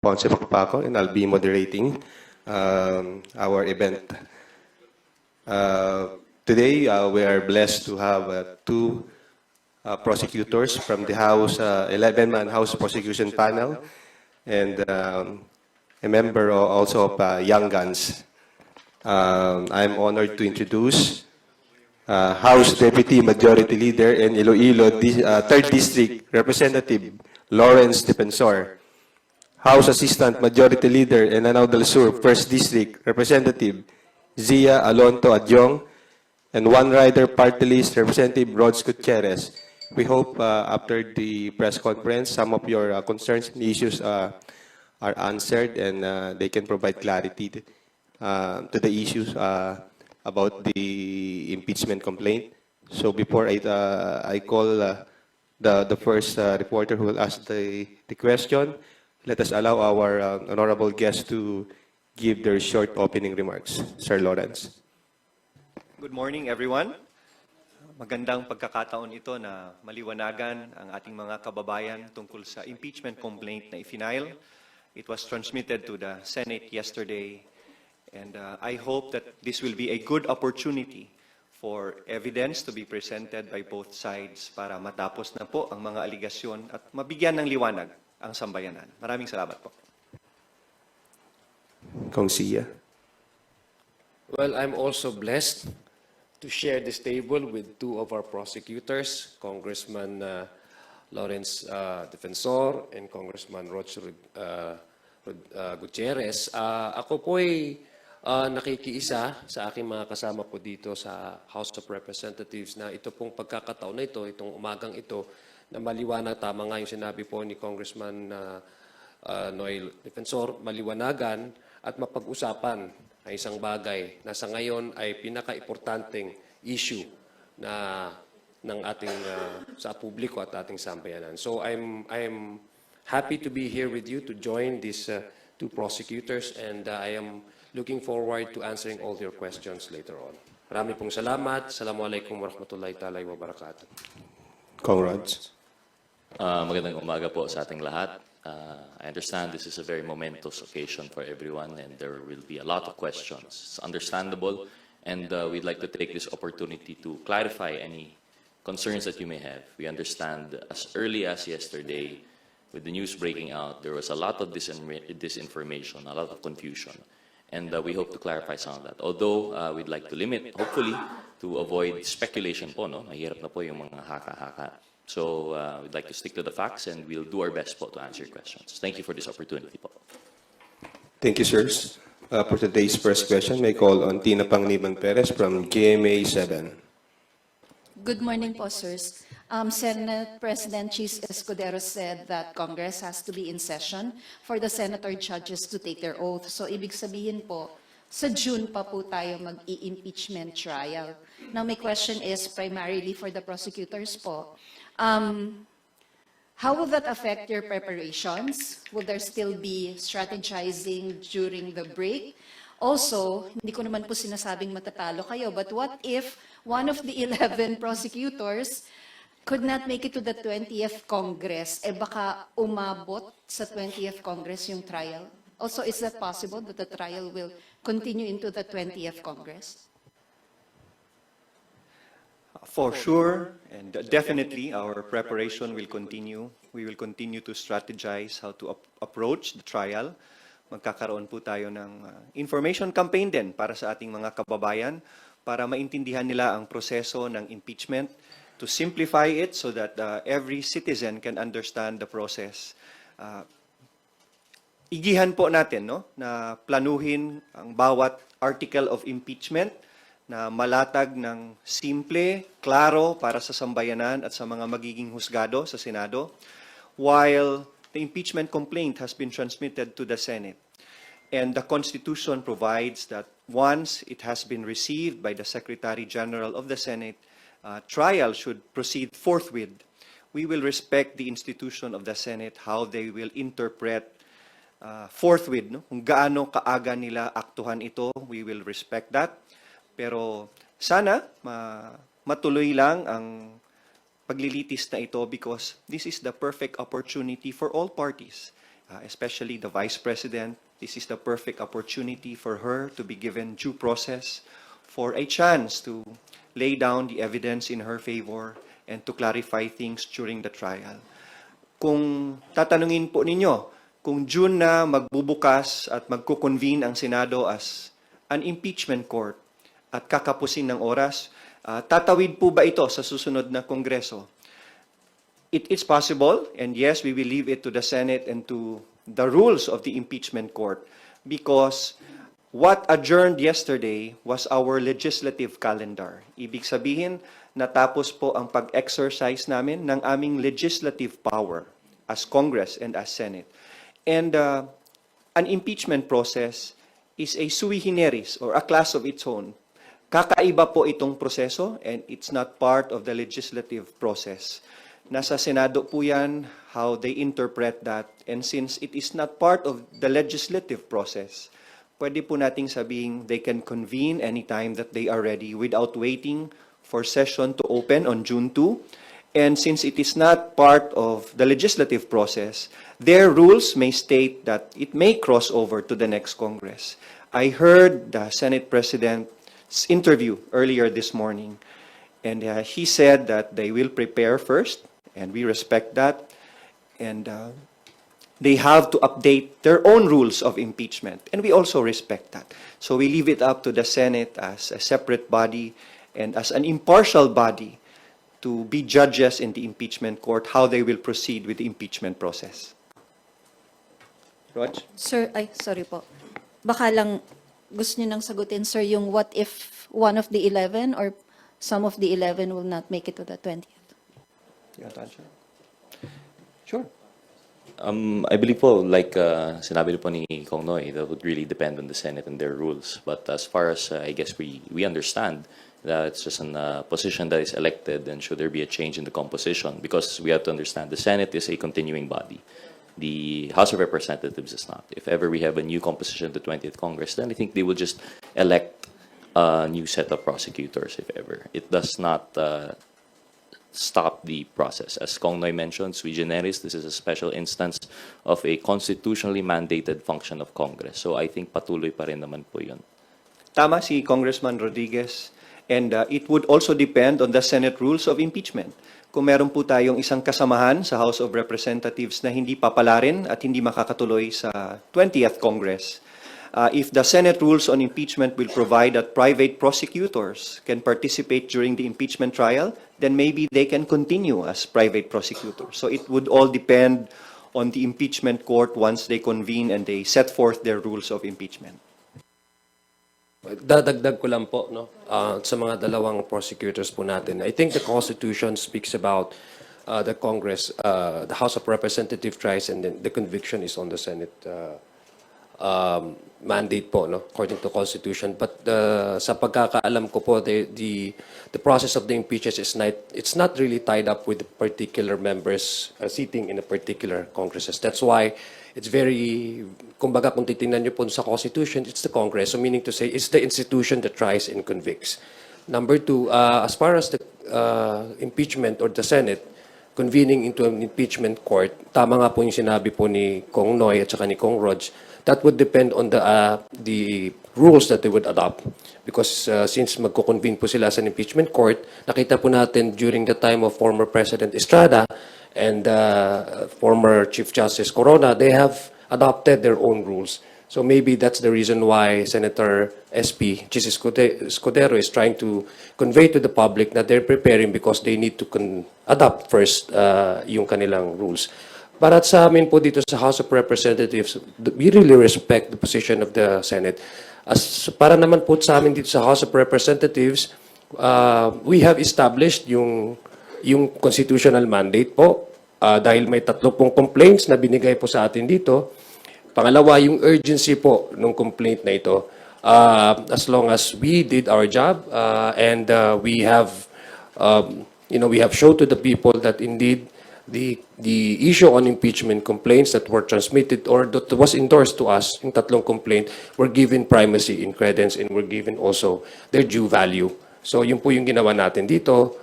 Ponce Pacpaco, and I'll be moderating our event. Today, we are blessed to have two prosecutors from the House, 11-man House Prosecution Panel, and a member also of Young Guns. I'm honored to introduce House Deputy Majority Leader and Iloilo 3rd District Representative Lawrence Defensor, House Assistant Majority Leader and Lanao del Sur 1st District Representative Zia Alonto Adjong, and One Rider Party List Representative Rods Gutierrez. We hope after the press conference, some of your concerns and issues are answered, and they can provide clarity to the issues about the impeachment complaint. So before I call the first reporter who will ask the question, let us allow our honorable guest to give their short opening remarks. Sir Lawrence. Good morning, everyone. Magandang pagkakataon ito na maliwanagan ang ating mga kababayan tungkol sa impeachment complaint na ifinail. It was transmitted to the Senate yesterday, and I hope that this will be a good opportunity for evidence to be presented by both sides para matapos na po ang mga aligasyon at mabigyan ng liwanag ang sambayanan. Maraming salamat po. Kong Sia. Well, I'm also blessed to share this table with two of our prosecutors, Congressman Lawrence Defensor and Congressman Rods Gutierrez. Ako po'y nakikiisa sa aking mga kasama po dito sa House of Representatives na ito pong pagkakataon na ito, itong umagang ito, na maliwanag, tama nga yung sinabi po ni Congressman Noel Defensor, maliwanagan at mapag-usapan ay isang bagay na sa ngayon ay pinaka-importanteng issue na ng ating sa publiko at ating sambayanan. So I'm happy to be here with you to join these two prosecutors, and I am looking forward to answering all your questions later on. Marami pong salamat. Assalamualaikum warahmatullahi ta'ala wabarakatuh. Kong Rods. Magandang umaga po sa ating lahat. I understand this is a very momentous occasion for everyone, and there will be a lot of questions. It's understandable, and we'd like to take this opportunity to clarify any concerns that you may have. We understand as early as yesterday, with the news breaking out, there was a lot of disinformation, a lot of confusion, and we hope to clarify some of that. Although we'd like to limit, hopefully, to avoid speculation po, no? Mahirap na po yung mga haka-haka. So we'd like to stick to the facts, and we'll do our best po to answer your questions. Thank you for this opportunity po. Thank you, sirs. For today's first question, may call on Tina Panganiban Perez from GMA 7. Good morning po, sirs. Senate President Chis Escudero said that Congress has to be in session for the senator judges to take their oath. So ibig sabihin po, sa June pa po tayo mag-i-impeachment trial. Now my question is primarily for the prosecutors po. How will that affect your preparations? Will there still be strategizing during the break? Also, hindi ko naman po sinasabing matatalo kayo, but what if one of the 11 prosecutors could not make it to the 20th Congress? Baka umabot sa 20th Congress yung trial? Also, is that possible that the trial will continue into the 20th Congress? For sure, and definitely, our preparation will continue. We will continue to strategize how to approach the trial. Magkakaroon po tayo ng information campaign din para sa ating mga kababayan para maintindihan nila ang proseso ng impeachment, to simplify it so that every citizen can understand the process. Igihan po natin, no, na planuhin ang bawat article of impeachment na malatag ng simple, klaro para sa sambayanan at sa mga magiging husgado sa Senado, while the impeachment complaint has been transmitted to the Senate. And the Constitution provides that once it has been received by the Secretary General of the Senate, trial should proceed forthwith. We will respect the institution of the Senate, how they will interpret forthwith, no? Kung gaano kaaga nila aktuhan ito, we will respect that. Pero sana matuloy lang ang paglilitis na ito, because this is the perfect opportunity for all parties especially the Vice President. This is the perfect opportunity for her to be given due process, for a chance to lay down the evidence in her favor and to clarify things during the trial. Kung tatanungin po ninyo, kung June na magbubukas at magkukonvene ang Senado as an impeachment court at kakapusin ng oras, tatawid po ba ito sa susunod na Kongreso? It is possible, and yes, we will leave it to the Senate and to the rules of the impeachment court, because what adjourned yesterday was our legislative calendar. Ibig sabihin, natapos po ang pag-exercise namin ng aming legislative power as Congress and as Senate. And an impeachment process is a sui generis or a class of its own. Kakaiba po itong proseso and it's not part of the legislative process. Nasa Senado po yan, how they interpret that. And since it is not part of the legislative process, pwede po nating sabihin they can convene anytime that they are ready without waiting for session to open on June 2. And since it is not part of the legislative process, their rules may state that it may cross over to the next Congress. I heard the Senate President's interview earlier this morning, and he said that they will prepare first, and we respect that, and they have to update their own rules of impeachment, and we also respect that. So we leave it up to the Senate as a separate body and as an impartial body to be judges in the impeachment court, how they will proceed with the impeachment process. Rog? Sir, ay, sorry po. Baka lang gusto niyo nang sagutin, sir, yung what if one of the 11 or some of the 11 will not make it to the 20th? You want to answer? Sure. I believe po, like sinabi po ni Kong Noy, that would really depend on the Senate and their rules. But as far as I guess we understand that it's just a position that is elected, and should there be a change in the composition, because we have to understand the Senate is a continuing body. The House of Representatives is not. If ever we have a new composition of the 20th Congress, then I think they will just elect a new set of prosecutors, if ever. It does not stop the process. As Kong Noy mentioned, sui generis, this is a special instance of a constitutionally mandated function of Congress. So I think patuloy pa rin naman po yun. Tama si Congressman Rodriguez. And it would also depend on the Senate rules of impeachment. Kung meron po tayong isang kasamahan sa House of Representatives na hindi papalarin at hindi makakatuloy sa 20th Congress, if the Senate rules on impeachment will provide that private prosecutors can participate during the impeachment trial, then maybe they can continue as private prosecutors. So it would all depend on the impeachment court once they convene and they set forth their rules of impeachment. Dadagdag ko lang po no sa mga dalawang prosecutors po natin. I think the Constitution speaks about the Congress, the House of Representative tries, and then the conviction is on the Senate mandate po, no, according to Constitution. But sa pagkakaalam ko po, the process of the impeachment is not really tied up with particular members sitting in a particular Congresses. That's why it's very, kumbaga kung titingnan niyo po sa Constitution, it's the Congress. So meaning to say, it's the institution that tries and convicts. Number two, as far as the impeachment or the Senate convening into an impeachment court, tama nga po yung sinabi po ni Kong Noy at saka ni Kong Rog, that would depend on the rules that they would adopt. Because since magko-convene po sila sa impeachment court, nakita po natin during the time of former President Estrada and former Chief Justice Corona, they have adopted their own rules. So maybe that's the reason why Senator SP, Jesus Escudero, is trying to convey to the public that they're preparing because they need to adopt first yung kanilang rules. Para sa amin po dito sa House of Representatives, we really respect the position of the Senate. As para naman po sa amin dito sa House of Representatives, we have established yung constitutional mandate po dahil may 30 complaints na binigay po sa atin dito. Pangalawa, yung urgency po ng complaint na ito. As long as we did our job and we have shown to the people that indeed the issue on impeachment complaints that were transmitted or that was endorsed to us, yung 3 complaint, were given primacy in credence and were given also their due value. So yun po yung ginawa natin dito.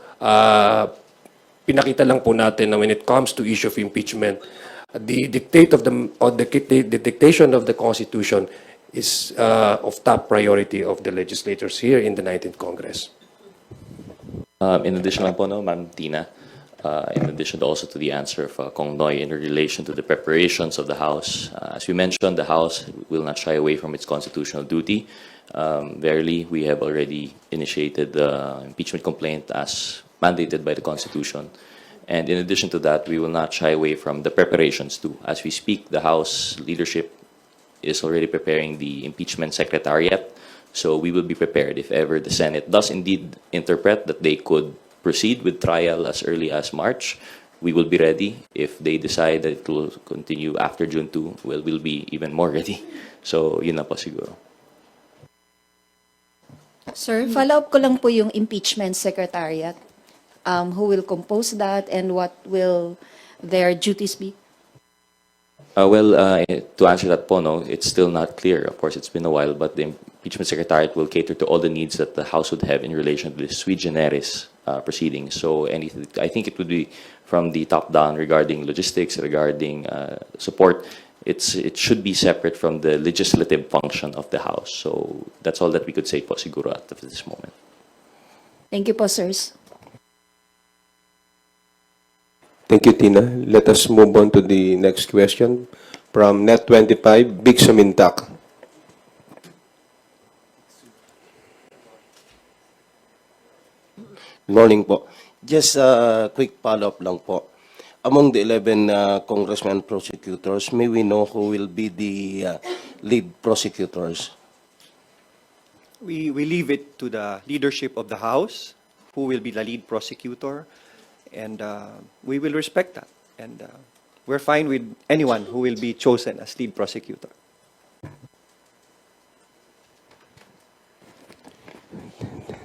Pinakita lang po natin na when it comes to issue of impeachment, the dictate of the dictation of the Constitution is of top priority of the legislators here in the 19th Congress. In addition lang po, no, Ma'am Tina, in addition also to the answer of Kong Noy in relation to the preparations of the House, as we mentioned, the House will not shy away from its constitutional duty. Verily, we have already initiated the impeachment complaint as mandated by the Constitution. And in addition to that, we will not shy away from the preparations too. As we speak, the House leadership is already preparing the impeachment secretariat. So we will be prepared if ever the Senate does indeed interpret that they could proceed with trial as early as March. We will be ready. If they decide that it will continue after June 2, well, we'll be even more ready. So yun na po siguro. Sir, follow-up ko lang po yung impeachment secretariat. Who will compose that and what will their duties be? To answer that po, no, it's still not clear. Of course, it's been a while, but the impeachment secretariat will cater to all the needs that the House would have in relation to the sui generis proceedings. So I think it would be from the top down regarding logistics, regarding support. It should be separate from the legislative function of the House. So that's all that we could say po siguro at this moment. Thank you po, sirs. Thank you, Tina. Let us move on to the next question from Net25, Big Sumintak. Morning po. Just a quick follow-up lang po. Among the 11 congressmen prosecutors, may we know who will be the lead prosecutors? We leave it to the leadership of the House, who will be the lead prosecutor, and we will respect that. And we're fine with anyone who will be chosen as lead prosecutor.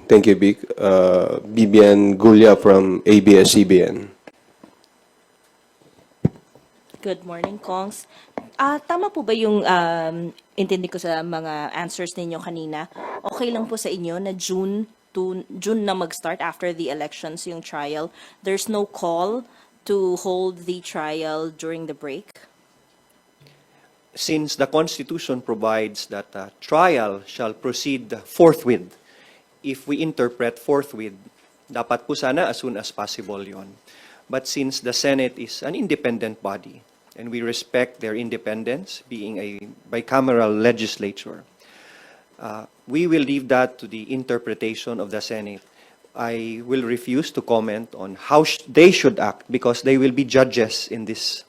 Thank you, Vic. Bibian Gulia from ABS-CBN. Good morning, Kongs. Tama po ba yung intindi ko sa mga answers ninyo kanina? Okay lang po sa inyo na June na mag-start after the elections yung trial. There's no call to hold the trial during the break? Since the Constitution provides that trial shall proceed forthwith, if we interpret forthwith, dapat po sana as soon as possible yon. But since the Senate is an independent body, and we respect their independence, being a bicameral legislature, we will leave that to the interpretation of the Senate. I will refuse to comment on how they should act because they will be judges in this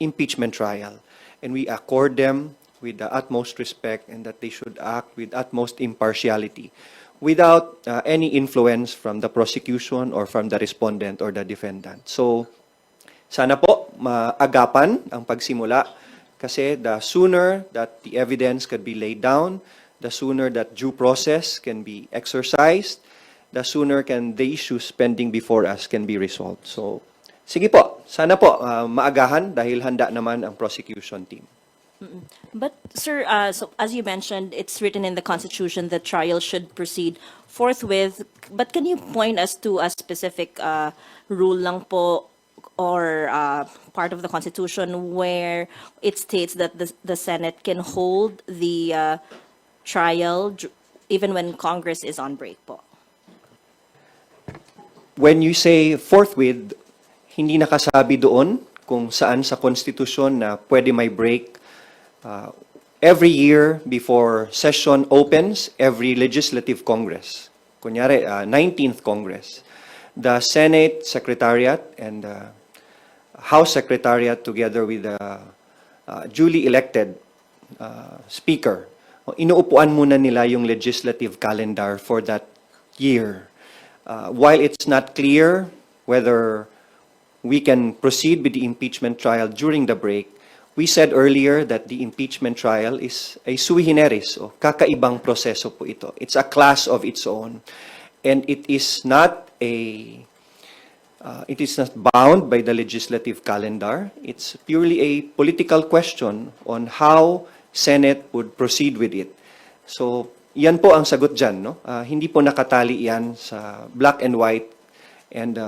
impeachment trial. And we accord them with the utmost respect and that they should act with utmost impartiality without any influence from the prosecution or from the respondent or the defendant. So, sana po maagapan ang pagsimula kasi the sooner that the evidence can be laid down, the sooner that due process can be exercised, the sooner can the issues pending before us can be resolved. So, sige po, sana po maagahan dahil handa naman ang prosecution team. But, sir, so as you mentioned, it's written in the Constitution that trial should proceed forthwith. But can you point us to a specific rule lang po or part of the Constitution where it states that the Senate can hold the trial even when Congress is on break po? When you say forthwith, hindi nakasabi doon kung saan sa Constitution na pwede may break. Every year before session opens, every legislative Congress, kunyari 19th Congress, the Senate Secretariat and House Secretariat together with the duly elected Speaker, inuupuan muna nila yung legislative calendar for that year. While it's not clear whether we can proceed with the impeachment trial during the break, we said earlier that the impeachment trial is a sui generis, o kakaibang proseso po ito. It's a class of its own. And it is not bound by the legislative calendar. It's purely a political question on how Senate would proceed with it. So, yan po ang sagot dyan, no? Hindi po nakatali yan sa black and white. And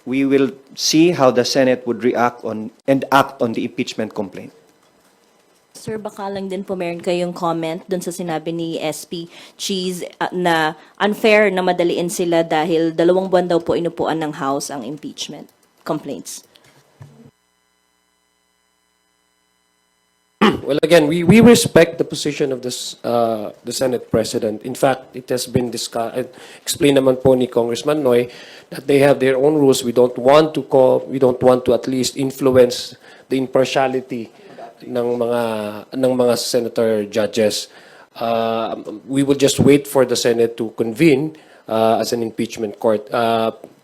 we will see how the Senate would react on and act on the impeachment complaint. Sir, baka lang din po meron kayong comment dun sa sinabi ni SP Cheese na unfair na madaliin sila dahil 2 buwan daw po inupuan ng House ang impeachment complaints. Well, again, we respect the position of the Senate President. In fact, it has been explained naman po ni Congressman Noy that they have their own rules. We don't want to at least influence the impartiality ng mga senator judges. We will just wait for the Senate to convene as an impeachment court.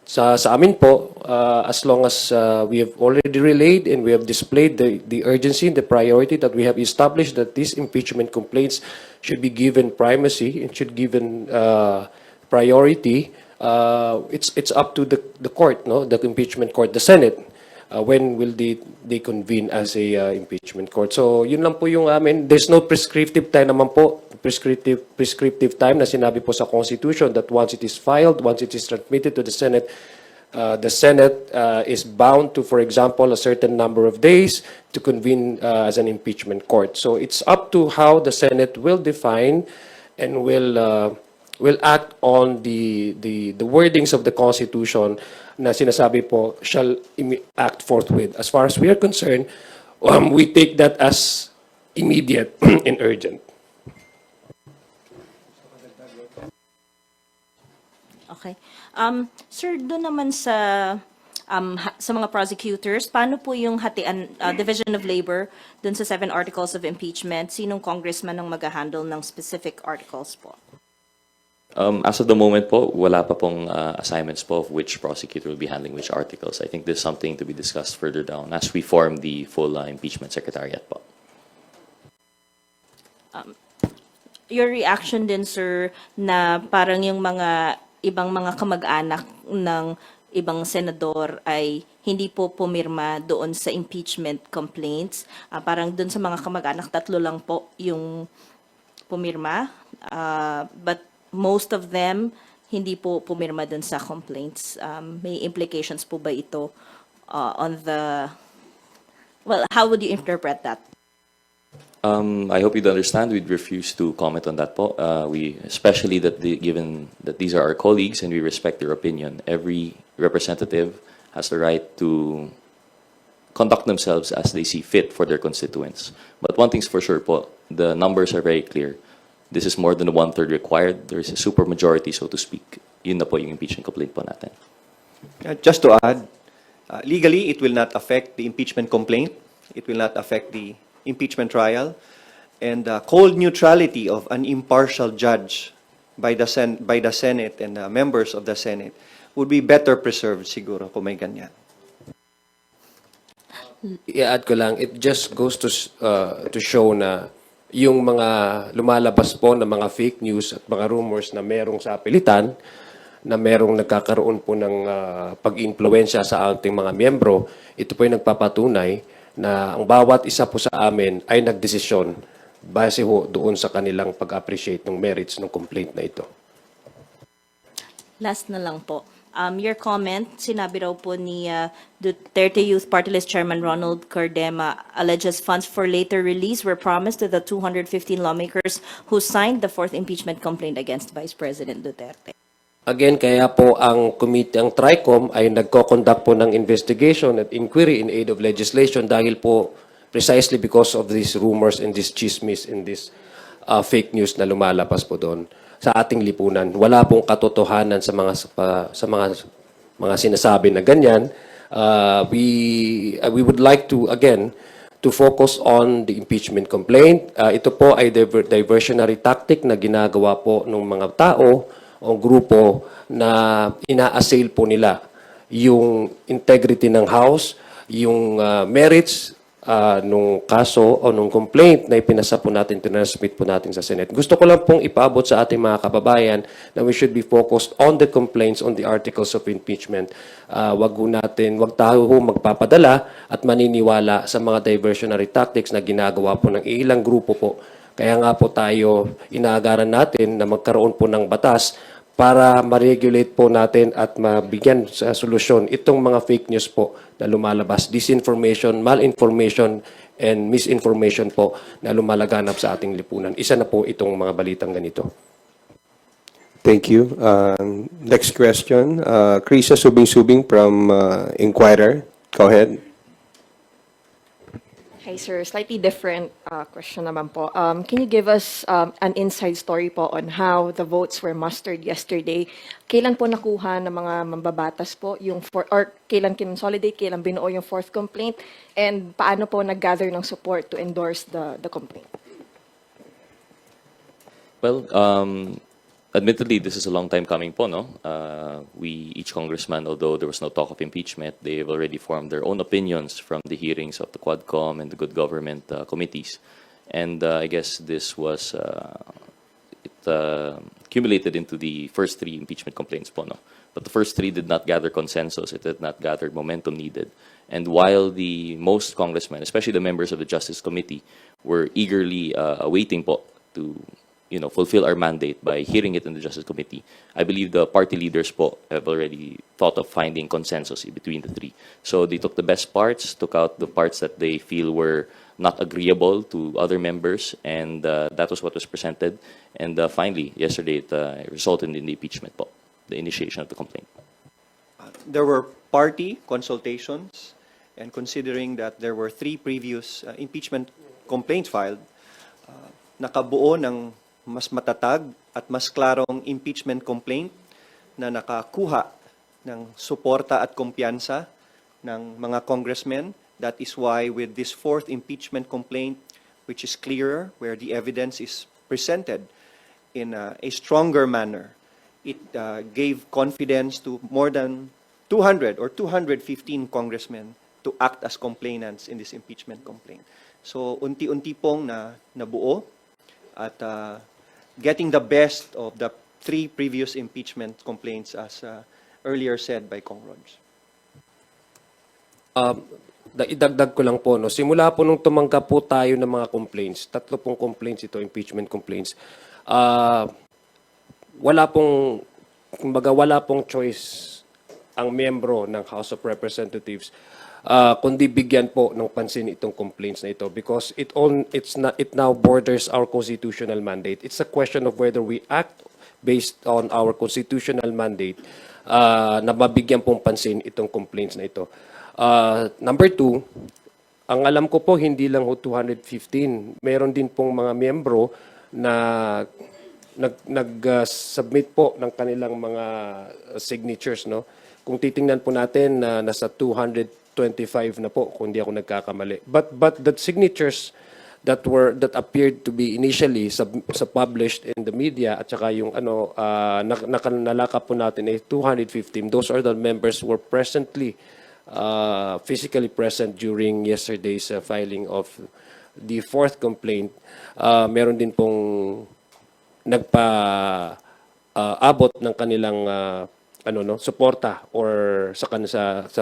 Sa amin po, as long as we have already relayed and we have displayed the urgency and the priority that we have established that these impeachment complaints should be given primacy and should given priority, it's up to the court, no, the impeachment court, the Senate. When will they convene as a impeachment court? So yun lang po yung amin. There's no prescriptive time naman po, prescriptive time na sinabi po sa Constitution that once it is filed, once it is transmitted to the Senate is bound to, for example, a certain number of days to convene as an impeachment court. So it's up to how the Senate will define and will act on the wordings of the Constitution na sinasabi po shall act forthwith. As far as we are concerned, we take that as immediate and urgent. Okay. Sir, doon naman sa mga prosecutors, paano po yung hatian, division of labor doon sa 7 articles of impeachment? Sinong congressman ang mag-handle ng specific articles po? As of the moment po, wala pa pong assignments po of which prosecutor will be handling which articles. I think there's something to be discussed further down as we form the full impeachment secretariat po. Your reaction din, sir, na parang yung mga ibang mga kamag-anak ng ibang senador ay hindi po pumirma doon sa impeachment complaints. Parang doon sa mga kamag-anak, 3 lang po yung pumirma. But most of them hindi po pumirma doon sa complaints. May implications po ba ito on the... Well, how would you interpret that? I hope you'd understand we'd refuse to comment on that po. Especially given that these are our colleagues and we respect their opinion, every representative has the right to conduct themselves as they see fit for their constituents. But one thing's for sure po, the numbers are very clear. This is more than 1/3 required. There is a supermajority, so to speak. Yun na po yung impeachment complaint po natin. Just to add, legally, it will not affect the impeachment complaint. It will not affect the impeachment trial. And the cold neutrality of an impartial judge by the Senate and members of the Senate would be better preserved siguro kung may ganyan. I-add ko lang, it just goes to show na yung mga lumalabas po na mga fake news at mga rumors na merong sa apilitan, na merong nagkakaroon po ng pag-influensya sa ating mga miyembro, ito po yung nagpapatunay na ang bawat isa po sa amin ay nagdesisyon base ho doon sa kanilang pag-appreciate ng merits ng complaint na ito. Last na lang po. Your comment, sinabi raw po ni Duterte Youth Party List Chairman Ronald Cardema, alleges funds for later release were promised to the 215 lawmakers who signed the 4th impeachment complaint against Vice President Duterte. Again, kaya po ang committee, ang TRICOM ay nagko-conduct po ng investigation at inquiry in aid of legislation dahil po precisely because of these rumors and this chismis and this fake news na lumalabas po doon sa ating lipunan. Wala pong katotohanan sa mga sinasabi na ganyan. We would like to again to focus on the impeachment complaint. Ito po ay diversionary tactic na ginagawa po ng mga tao o grupo na ina-assail po nila yung integrity ng House, yung merits nung kaso o nung complaint na ipinasa po natin, tinransmit po natin sa Senate. Gusto ko lang pong ipaabot sa ating mga kababayan na we should be focused on the complaints, on the articles of impeachment. Wag tayo magpapadala at maniniwala sa mga diversionary tactics na ginagawa po ng ilang grupo po. Kaya nga po tayo inaagaran natin na magkaroon po ng batas para ma-regulate po natin at mabigyan sa solusyon itong mga fake news po na lumalabas, disinformation, malinformation, and misinformation po na lumalaganap sa ating lipunan. Isa na po itong mga balitang ganito. Thank you. Next question, Krisa Subing-Subing from Inquirer. Go ahead. Hi, sir. Slightly different question naman po. Can you give us an inside story po on how the votes were mustered yesterday? Kailan po nakuha ng mga mambabatas po yung or kailan kinonsolidate, kailan binuo yung fourth complaint, and paano po nag-gather ng support to endorse the complaint? Well, admittedly, this is a long time coming po, no? Each congressman, although there was no talk of impeachment, they've already formed their own opinions from the hearings of the Quadcom and the Good Government committees. And I guess this was, accumulated into the first three impeachment complaints po, no? But the first three did not gather consensus. It did not gather momentum needed. And while the most congressmen, especially the members of the Justice Committee, were eagerly awaiting po to fulfill our mandate by hearing it in the Justice Committee, I believe the party leaders po have already thought of finding consensus between the three. So they took the best parts, took out the parts that they feel were not agreeable to other members, and that was what was presented. And finally, yesterday, it resulted in the impeachment po, the initiation of the complaint. There were party consultations, and considering that there were three previous impeachment complaints filed, nakabuo ng mas matatag at mas klarong impeachment complaint na nakakuha ng suporta at kumpiyansa ng mga congressmen. That is why with this fourth impeachment complaint, which is clearer, where the evidence is presented in a stronger manner, it gave confidence to more than 200 or 215 congressmen to act as complainants in this impeachment complaint. So unti-unti pong nabuo at getting the best of the three previous impeachment complaints, as earlier said by Kong Rog. Idagdag ko lang po, no? Simula po nung tumanggap po tayo ng mga complaints, 3 pong complaints ito, impeachment complaints, wala pong choice ang miyembro ng House of Representatives kundi bigyan po ng pansin itong complaints na ito, because it now borders our constitutional mandate. It's a question of whether we act based on our constitutional mandate na mabigyan pong pansin itong complaints na ito. Number 2, ang alam ko po hindi lang 215. Meron din pong mga miyembro na nag-submit po ng kanilang mga signatures, no? Kung titingnan po natin nasa 225 na po kung di ako nagkakamali. But the signatures that appeared to be initially published in the media at saka yung nalakap po natin ay 215. Those are the members who were physically present during yesterday's filing of the fourth complaint. Meron din pong abot ng kanilang suporta or sa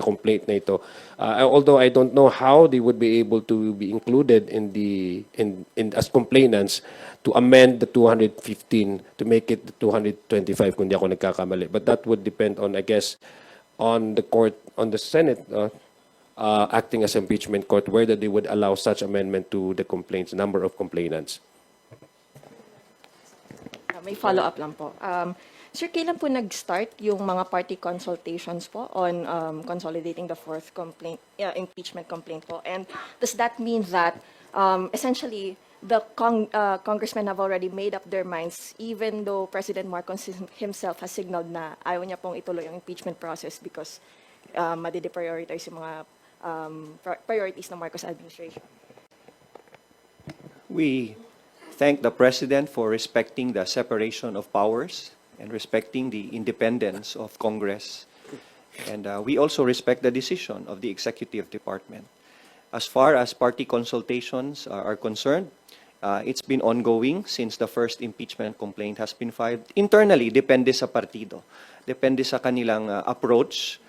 complaint na ito. Although I don't know how they would be able to be included in as complainants to amend the 215 to make it the 225 kung di ako nagkakamali. But that would depend on, I guess, on the court, on the Senate acting as impeachment court, whether they would allow such amendment to the complaints, number of complainants. May follow-up lang po. Sir, kailan po nag-start yung mga party consultations po on consolidating the fourth impeachment complaint po? And does that mean that essentially the congressmen have already made up their minds, even though President Marcos himself has signaled na ayaw niya pong ituloy ang impeachment process because madi-deprioritize yung mga priorities ng Marcos administration? We thank the President for respecting the separation of powers and respecting the independence of Congress. And we also respect the decision of the Executive Department. As far as party consultations are concerned, it's been ongoing since the first impeachment complaint has been filed. Internally, depende sa partido. Depende sa kanilang approach.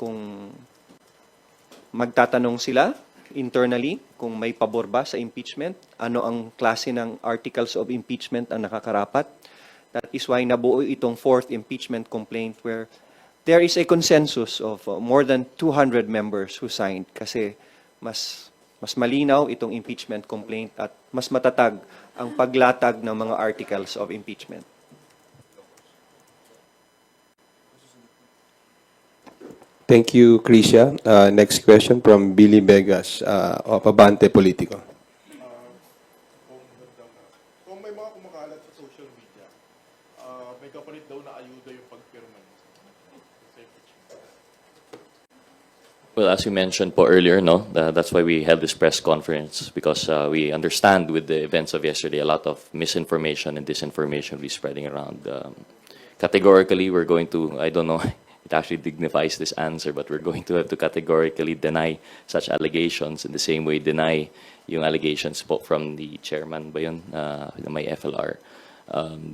Kung magtatanong sila internally kung may pabor ba sa impeachment, ano ang klase ng articles of impeachment ang nakakarapat. That is why nabuo itong fourth impeachment complaint where there is a consensus of more than 200 members who signed kasi mas malinaw itong impeachment complaint at mas matatag ang paglatag ng mga articles of impeachment. Thank you, Krisha. Next question from Billy Vegas of Abante Politico. Kung may mga kumakalat sa social media, may kapalit daw na ayuda yung pagpirma niya. Well, as you mentioned po earlier, no, that's why we had this press conference because we understand with the events of yesterday, a lot of misinformation and disinformation will be spreading around. Categorically, we're going to, I don't know, it actually dignifies this answer, but we're going to have to categorically deny such allegations in the same way deny yung allegations po from the chairman ba yun, ng may FLR.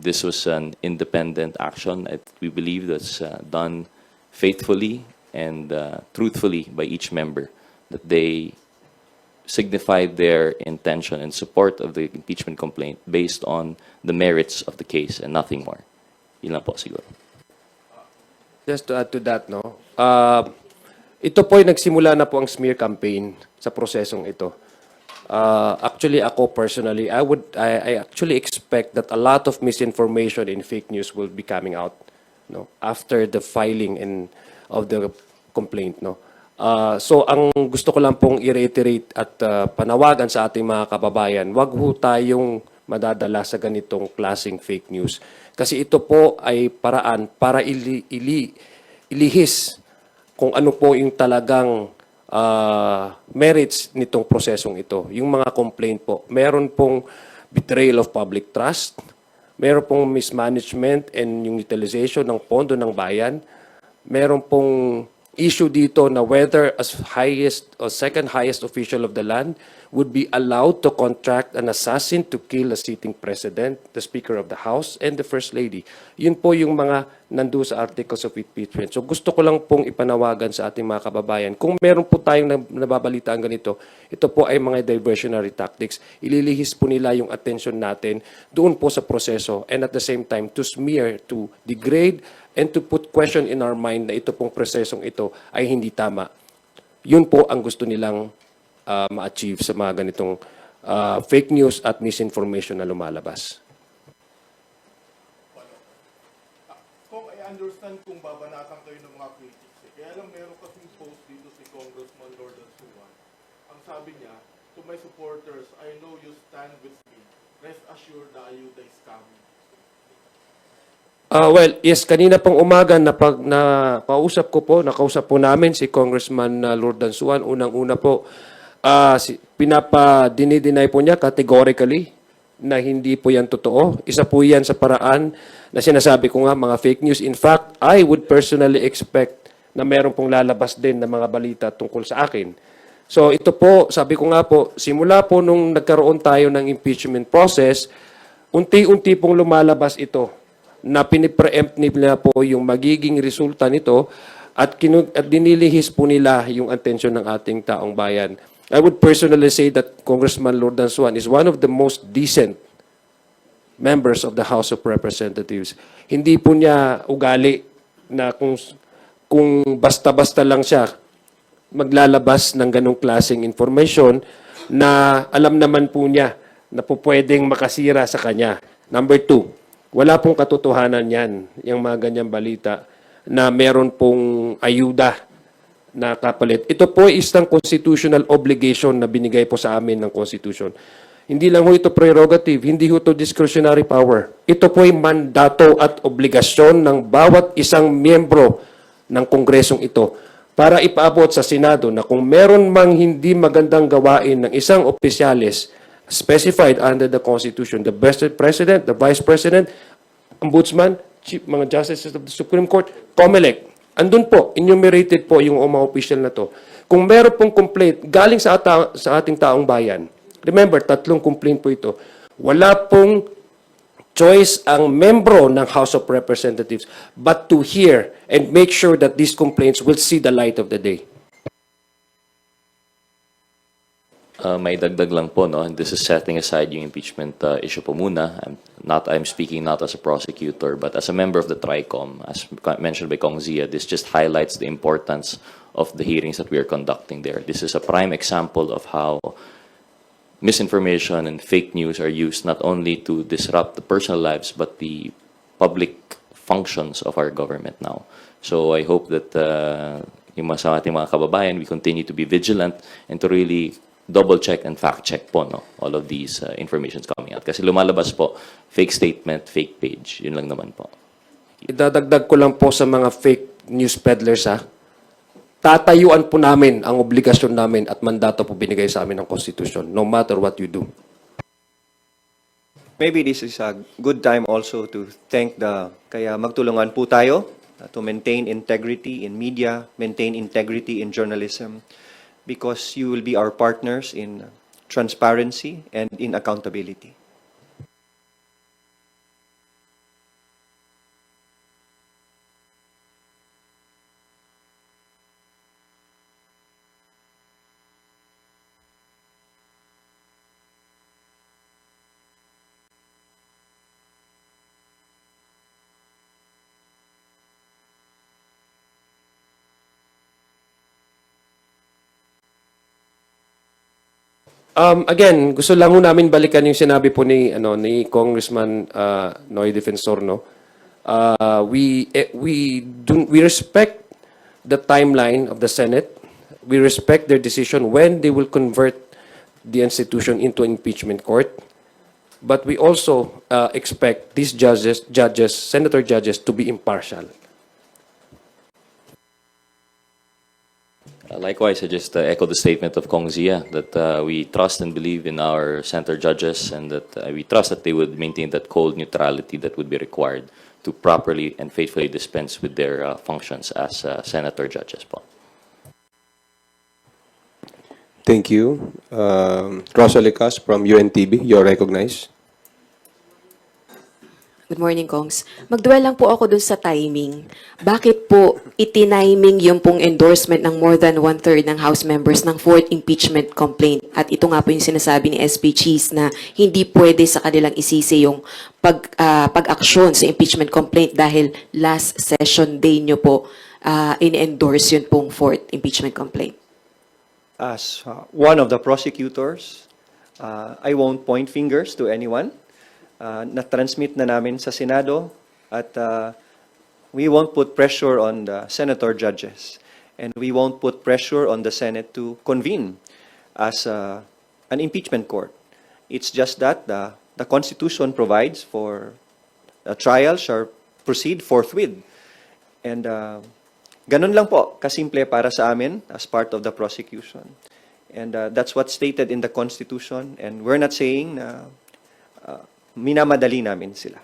This was an independent action. We believe that's done faithfully and truthfully by each member, that they signified their intention and support of the impeachment complaint based on the merits of the case and nothing more. Yun lang po siguro. Just to add to that, no, ito po ay nagsimula na po ang smear campaign sa prosesong ito. Actually, ako personally, I actually expect that a lot of misinformation and fake news will be coming out, no, after the filing of the complaint, no. So ang gusto ko lang pong i-reiterate at panawagan sa ating mga kababayan, wag ho tayong madadala sa ganitong klaseng fake news. Kasi ito po ay paraan para ilihis kung ano po yung talagang merits nitong prosesong ito. Yung mga complaint po, meron pong betrayal of public trust, meron pong mismanagement and yung utilization ng pondo ng bayan, meron pong issue dito na whether as highest or second highest official of the land would be allowed to contract an assassin to kill a sitting president, the Speaker of the House, and the First Lady. Yun po yung mga nandu sa articles of impeachment. So gusto ko lang pong ipanawagan sa ating mga kababayan. Kung meron po tayong nababalitaan ganito, ito po ay mga diversionary tactics. Ililihis po nila yung attention natin doon po sa proseso and at the same time to smear, to degrade, and to put question in our mind na ito pong prosesong ito ay hindi tama. Yun po ang gusto nilang ma-achieve sa mga ganitong fake news at misinformation na lumalabas. Kung I understand kung babanatan kayo ng mga critics, kaya lang meron kasing post dito si Congressman Lordan Suwan. Ang sabi niya, to my supporters, I know you stand with me. Rest assured na ayuda is coming. Well, yes, kanina pong umaga nakausap po namin si Congressman Lordan Suwan. Unang-una po, dinideny po niya categorically na hindi po yan totoo. Isa po yan sa paraan na sinasabi ko nga, mga fake news. In fact, I would personally expect na meron pong lalabas din na mga balita tungkol sa akin. So ito po, sabi ko nga po, simula po nung nagkaroon tayo ng impeachment process, unti-unti pong lumalabas ito na pinipreempt nila po yung magiging resulta nito at dinilihis po nila yung atensyon ng ating taong bayan. I would personally say that Congressman Lordan Suwan is one of the most decent members of the House of Representatives. Hindi po niya ugali na kung basta-basta lang siya maglalabas ng ganong klaseng information na alam naman po niya na po pwedeng makasira sa kanya. Number 2, wala pong katotohanan yan, yung mga ganyang balita na meron pong ayuda na kapalit. Ito po ay isang constitutional obligation na binigay po sa amin ng Constitution. Hindi lang ho ito prerogative, hindi ho ito discretionary power. Ito po ay mandato at obligasyon ng bawat isang miyembro ng Kongresong ito para ipaabot sa Senado na kung meron mang hindi magandang gawain ng isang opisyalis specified under the Constitution, the President, the Vice President, Ombudsman, mga Justices of the Supreme Court, COMELEC, andun po, enumerated po yung mga official na to. Kung meron pong complaint galing sa ating taong bayan, remember, 3 complaint po ito, wala pong choice ang membro ng House of Representatives but to hear and make sure that these complaints will see the light of the day. May dagdag lang po, no? This is setting aside yung impeachment issue po muna. I'm I'm speaking not as a prosecutor, but as a member of the TRICOM, as mentioned by Kong Zia, this just highlights the importance of the hearings that we are conducting there. This is a prime example of how misinformation and fake news are used not only to disrupt the personal lives, but the public functions of our government now. So I hope that yung sa ating mga kababayan, we continue to be vigilant and to really double-check and fact-check po all of these informations coming out. Kasi lumalabas po, fake statement, fake page. Yun lang naman po. Idadagdag ko lang po sa mga fake news peddlers, tatayuan po namin ang obligasyon namin at mandato po binigay sa amin ng Constitution, no matter what you do. Maybe this is a good time also to thank kaya magtulungan po tayo to maintain integrity in media, maintain integrity in journalism, because you will be our partners in transparency and in accountability. Again, gusto lang ho namin balikan yung sinabi po ni Congressman Noy Defensor, no? We respect the timeline of the Senate. We respect their decision when they will convert the institution into impeachment court. But we also expect these senator judges, to be impartial. Likewise, I just echo the statement of Kong Zia that we trust and believe in our center judges, and that we trust that they would maintain that cold neutrality that would be required to properly and faithfully dispense with their functions as senator judges po. Thank you. Rosalie Cas from UNTV, you're recognized. Good morning, Kongs. Magduel lang po ako dun sa timing. Bakit po itiniming yung pong endorsement ng more than one-third ng House members ng fourth impeachment complaint? At ito nga po yung sinasabi ni SP Cheese na hindi pwede sa kanilang isisi yung pag-aksyon sa impeachment complaint dahil last session day nyo po in-endorse yun pong fourth impeachment complaint. As one of the prosecutors, I won't point fingers to anyone. Na-transmit na namin sa Senado at we won't put pressure on the senator judges, and we won't put pressure on the Senate to convene as an impeachment court. It's just that the Constitution provides for a trial shall proceed forthwith. And ganun lang po, kasimple para sa amin as part of the prosecution. And that's what's stated in the Constitution, and we're not saying na minamadali namin sila.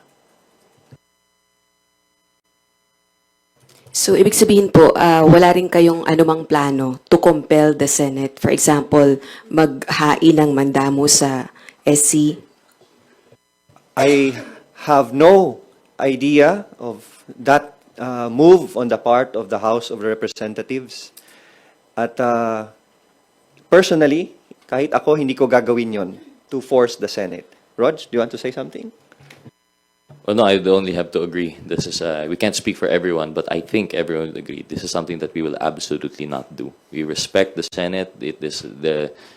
So, ibig sabihin po, wala rin kayong anumang plano to compel the Senate? For example, maghain ng mandamo sa SC? I have no idea of that move on the part of the House of Representatives. At personally, kahit ako, hindi ko gagawin yon to force the Senate. Rog, do you want to say something? Well, no, I only have to agree. This is we can't speak for everyone, but I think everyone will agree. This is something that we will absolutely not do. We respect the Senate.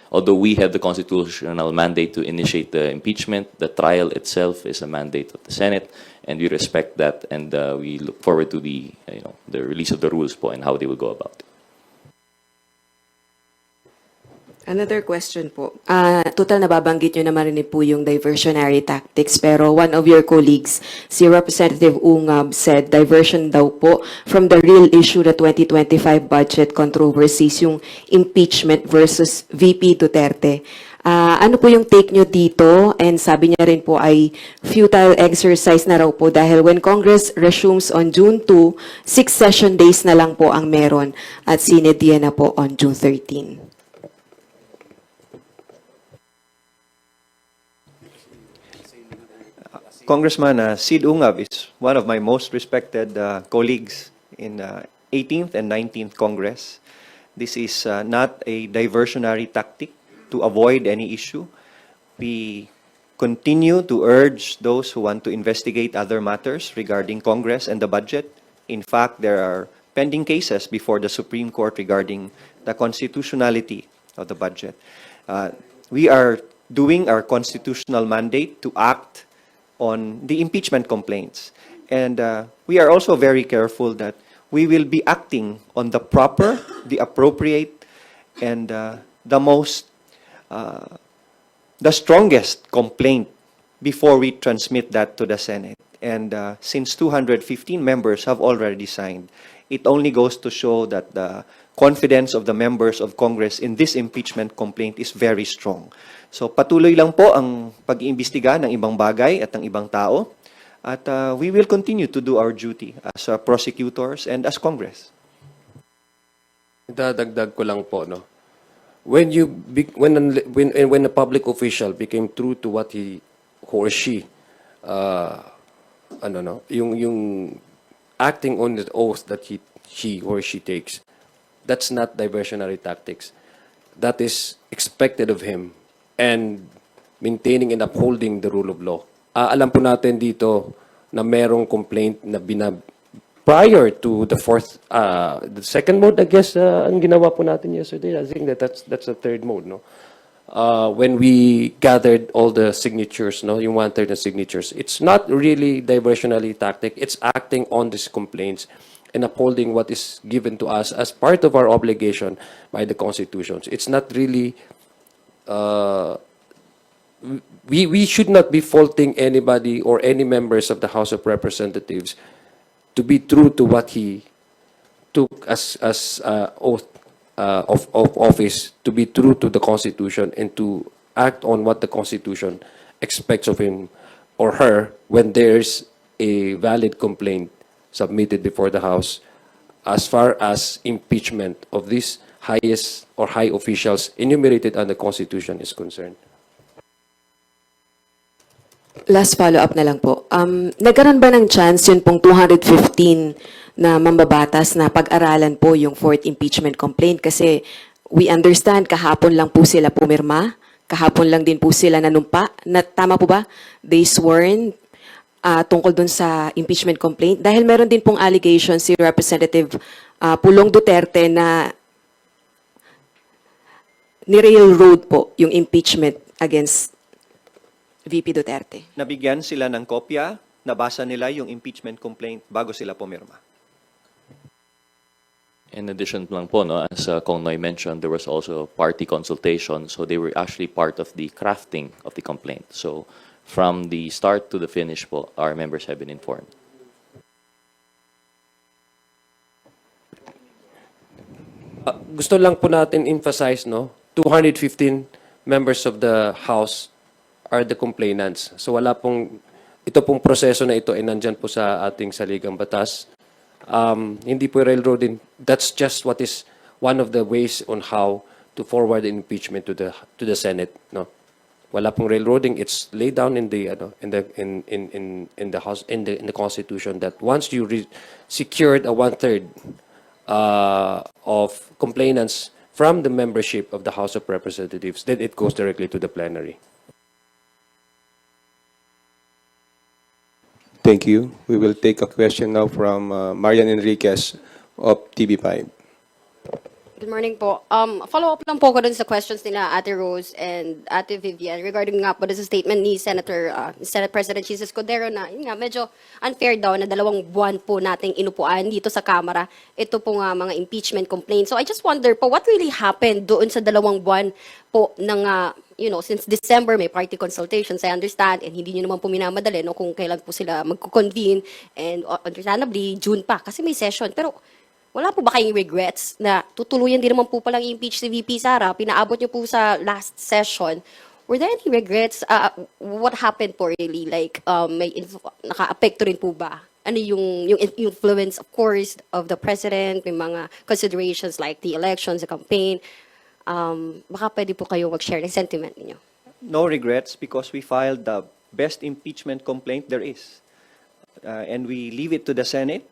Although we have the constitutional mandate to initiate the impeachment, the trial itself is a mandate of the Senate, and we respect that. And we look forward to the release of the rules po and how they will go about it. Another question po. Total nababanggit nyo naman rin po yung diversionary tactics, pero one of your colleagues, si Representative Ungab, said diversion daw po from the real issue na 2025 budget controversies, yung impeachment versus VP Duterte. Ano po yung take nyo dito? And sabi niya rin po ay futile exercise na raw po dahil when Congress resumes on June 2, 6 session days na lang po ang meron at sinedya na po on June 13. Congressman Sid Ungab is one of my most respected colleagues in 18th and 19th Congress. This is not a diversionary tactic to avoid any issue. We continue to urge those who want to investigate other matters regarding Congress and the budget. In fact, there are pending cases before the Supreme Court regarding the constitutionality of the budget. We are doing our constitutional mandate to act on the impeachment complaints. And we are also very careful that we will be acting on the proper, the appropriate, and the strongest complaint before we transmit that to the Senate. And since 215 members have already signed, it only goes to show that the confidence of the members of Congress in this impeachment complaint is very strong. So patuloy lang po ang pag-iimbestiga ng ibang bagay at ng ibang tao. At we will continue to do our duty as prosecutors and as Congress. Dadagdag ko lang po, no. When a public official became true to what he or she yung acting on the oath that he or she takes, that's not diversionary tactics. That is expected of him, and maintaining and upholding the rule of law. Alam po natin dito na merong complaint na prior to the the second mode, I guess, ang ginawa po natin yesterday. I think that's the third mode, no? When we gathered all the signatures, no, yung 1/3 of signatures, it's not really diversionary tactic. It's acting on these complaints and upholding what is given to us as part of our obligation by the constitutions. It's not really. We should not be faulting anybody or any members of the House of Representatives to be true to what he took as oath of office, to be true to the Constitution and to act on what the Constitution expects of him or her when there's a valid complaint submitted before the House as far as impeachment of these highest or high officials enumerated under the Constitution is concerned. Last follow-up na lang po. Nagkaroon ba ng chance yun pong 215 na mambabatas na pag-aralan po yung fourth impeachment complaint? Kasi we understand kahapon lang po sila pumirma, kahapon lang din po sila nanumpa. Tama po ba? They sworn tungkol dun sa impeachment complaint. Dahil meron din pong allegation si Representative Pulong Duterte na ni-railroad po yung impeachment against VP Duterte. Nabigyan sila ng kopya, nabasa nila yung impeachment complaint bago sila pumirma. In addition lang po, no, as Kong Noy mentioned, there was also party consultation, so they were actually part of the crafting of the complaint. So from the start to the finish po, our members have been informed. Gusto lang po natin emphasize, no, 215 members of the House are the complainants. So wala pong, ito pong proseso na ito ay nandyan po sa ating saligang batas. Hindi po railroading. That's just what is one of the ways on how to forward the impeachment to the Senate. No, wala pong railroading. It's laid down in the House in the Constitution that once you secured a 1/3 of complainants from the membership of the House of Representatives, then it goes directly to the plenary. Thank you. We will take a question now from Marian Enriquez of TV5. Good morning po. Follow-up lang po ko dun sa questions nila Ate Rose and Ate Vivian regarding nga po sa statement ni Senate President Jesus Cordero na yun nga, medyo unfair daw na 2 buwan po nating inupuan dito sa Kamara. Ito po nga mga impeachment complaints. So I just wonder po, what really happened doon sa 2 buwan po ng, since December may party consultations, I understand, and hindi nyo naman po minamadali no, kung kailan po sila magko-convene, and understandably, June pa, kasi may session. Pero wala po ba kayong regrets na tutuluyan din naman po palang impeach si VP Sara, pinaabot niyo po sa last session? Were there any regrets? What happened po really? Like, naka-apekto rin po ba? Ano yung influence, of course, of the president, may mga considerations like the elections, the campaign. Baka pwede po kayo mag-share ng sentiment niyo. No regrets because we filed the best impeachment complaint there is. And we leave it to the Senate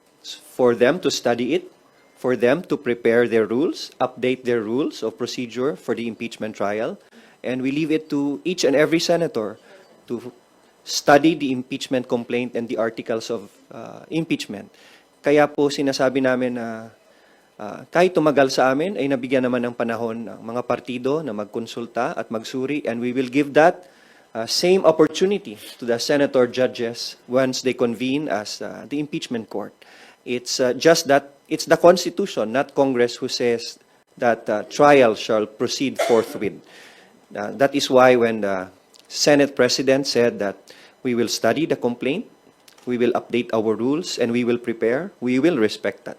for them to study it, for them to prepare their rules, update their rules of procedure for the impeachment trial, and we leave it to each and every senator to study the impeachment complaint and the articles of impeachment. Kaya po sinasabi namin na kahit tumagal sa amin, ay nabigyan naman ng panahon ng mga partido na magkonsulta at magsuri, and we will give that same opportunity to the senator judges once they convene as the impeachment court. It's just that it's the Constitution, not Congress, who says that trial shall proceed forthwith. That is why when the Senate President said that we will study the complaint, we will update our rules, and we will prepare, we will respect that.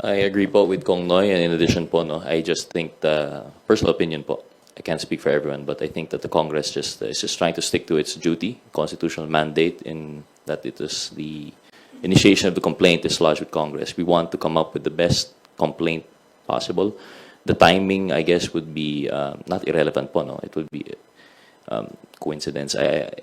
I agree po with Kong Noy, and in addition po, no, I just think the personal opinion po, I can't speak for everyone, but I think that the Congress is just trying to stick to its duty, constitutional mandate, in that it is the initiation of the complaint is lodged with Congress. We want to come up with the best complaint possible. The timing, I guess, would be not irrelevant po, no? It would be coincidence.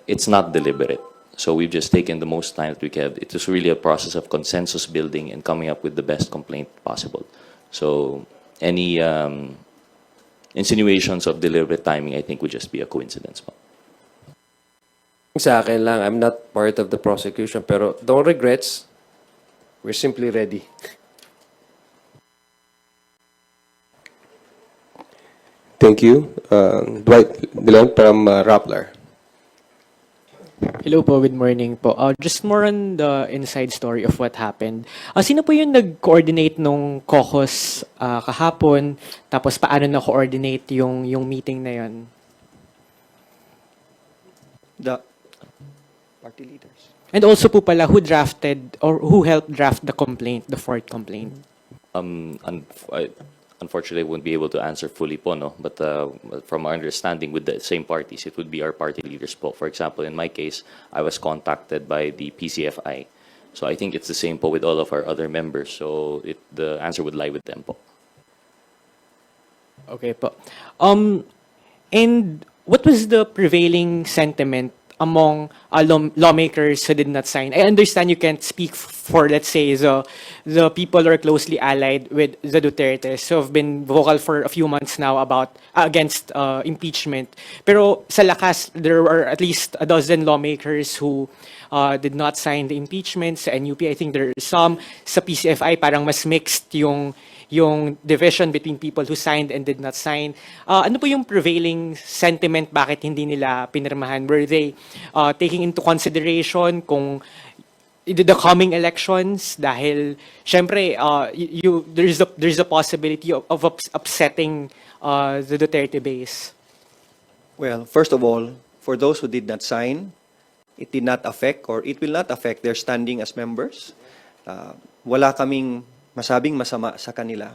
It's not deliberate. So we've just taken the most time that we can. It is really a process of consensus building and coming up with the best complaint possible. So any insinuations of deliberate timing, I think, would just be a coincidence po. Sa akin lang, I'm not part of the prosecution, pero no regrets. We're simply ready. Thank you. Dwight Dilon from Rappler. Hello po, good morning po. Just more on the inside story of what happened. Sino po yung nag-coordinate nung caucus kahapon? Tapos paano na-coordinate yung meeting na yun? The party leaders. And also po pala, who drafted or who helped draft the complaint, the fourth complaint? Unfortunately, I wouldn't be able to answer fully po, no? But from our understanding with the same parties, it would be our party leaders po. For example, in my case, I was contacted by the PCFI. So I think it's the same po with all of our other members. So the answer would lie with them po. Okay po. And what was the prevailing sentiment among lawmakers who did not sign? I understand you can't speak for, let's say, the people who are closely allied with the Dutertes who have been vocal for a few months now about against impeachment. Pero sa lakas, there were at least a dozen lawmakers who did not sign the impeachment. Sa NUP, I think there are some. Sa PCFI, parang mas mixed yung division between people who signed and did not sign. Ano po yung prevailing sentiment? Bakit hindi nila pinirmahan? Were they taking into consideration kung the coming elections? Dahil, syempre, there's a possibility of upsetting the Duterte base. Well, first of all, for those who did not sign, it did not affect or it will not affect their standing as members. Wala kaming masabing masama sa kanila.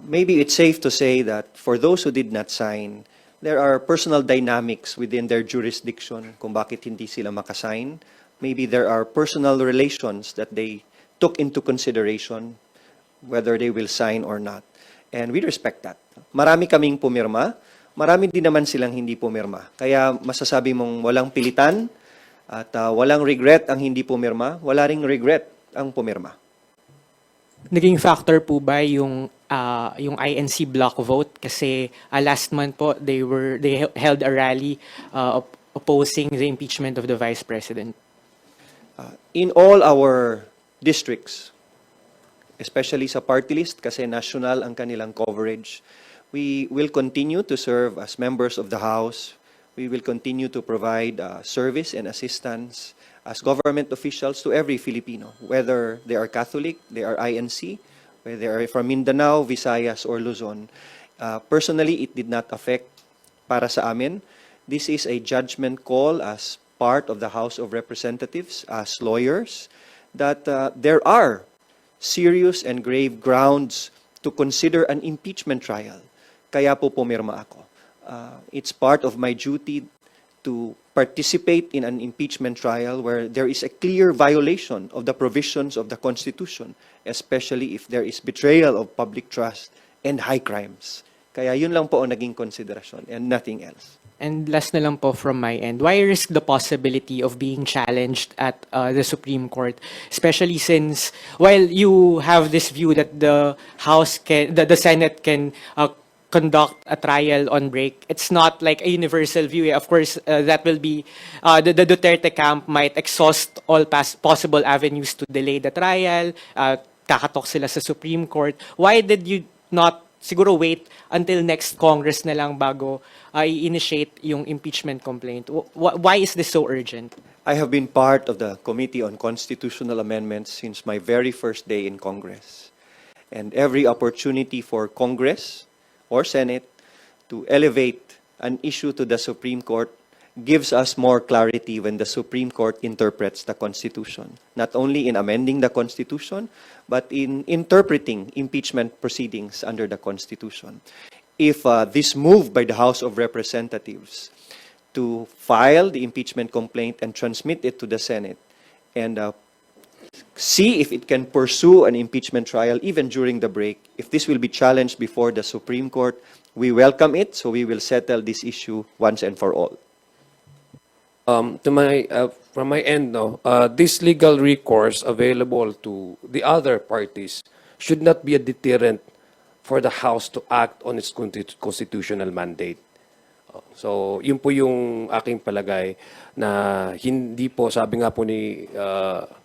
Maybe it's safe to say that for those who did not sign, there are personal dynamics within their jurisdiction kung bakit hindi sila makasign. Maybe there are personal relations that they took into consideration whether they will sign or not. And we respect that. Marami kaming pumirma, marami din naman silang hindi pumirma. Kaya masasabi mong walang pilitan at walang regret ang hindi pumirma, wala ring regret ang pumirma. Naging factor po ba yung INC block vote kasi last month po they held a rally opposing the impeachment of the vice president? In all our districts, especially sa party list kasi national ang kanilang coverage, we will continue to serve as members of the House. We will continue to provide service and assistance as government officials to every Filipino, whether they are Catholic, they are INC, whether they are from Mindanao, Visayas, or Luzon. Personally, it did not affect para sa amin. This is a judgment call as part of the House of Representatives, as lawyers, that there are serious and grave grounds to consider an impeachment trial. Kaya po pumirma ako. It's part of my duty to participate in an impeachment trial where there is a clear violation of the provisions of the Constitution, especially if there is betrayal of public trust and high crimes. Kaya yun lang po ang naging konsiderasyon and nothing else. And last na lang po from my end, why risk the possibility of being challenged at the Supreme Court? Especially since, while you have this view that the House can, the Senate can conduct a trial on break. It's not like a universal view. Of course, that will be, the Duterte camp might exhaust all possible avenues to delay the trial, kakatok sila sa Supreme Court. Why did you not siguro wait until next Congress na lang bago i-initiate yung impeachment complaint? Why is this so urgent? I have been part of the Committee on Constitutional Amendments since my very first day in Congress. And every opportunity for Congress or Senate to elevate an issue to the Supreme Court gives us more clarity when the Supreme Court interprets the Constitution, not only in amending the Constitution, but in interpreting impeachment proceedings under the Constitution. If this move by the House of Representatives to file the impeachment complaint and transmit it to the Senate and see if it can pursue an impeachment trial even during the break, if this will be challenged before the Supreme Court, we welcome it, so we will settle this issue once and for all. From my end, no, this legal recourse available to the other parties should not be a deterrent for the House to act on its constitutional mandate. So, yun po yung aking palagay na hindi po, sabi nga po ni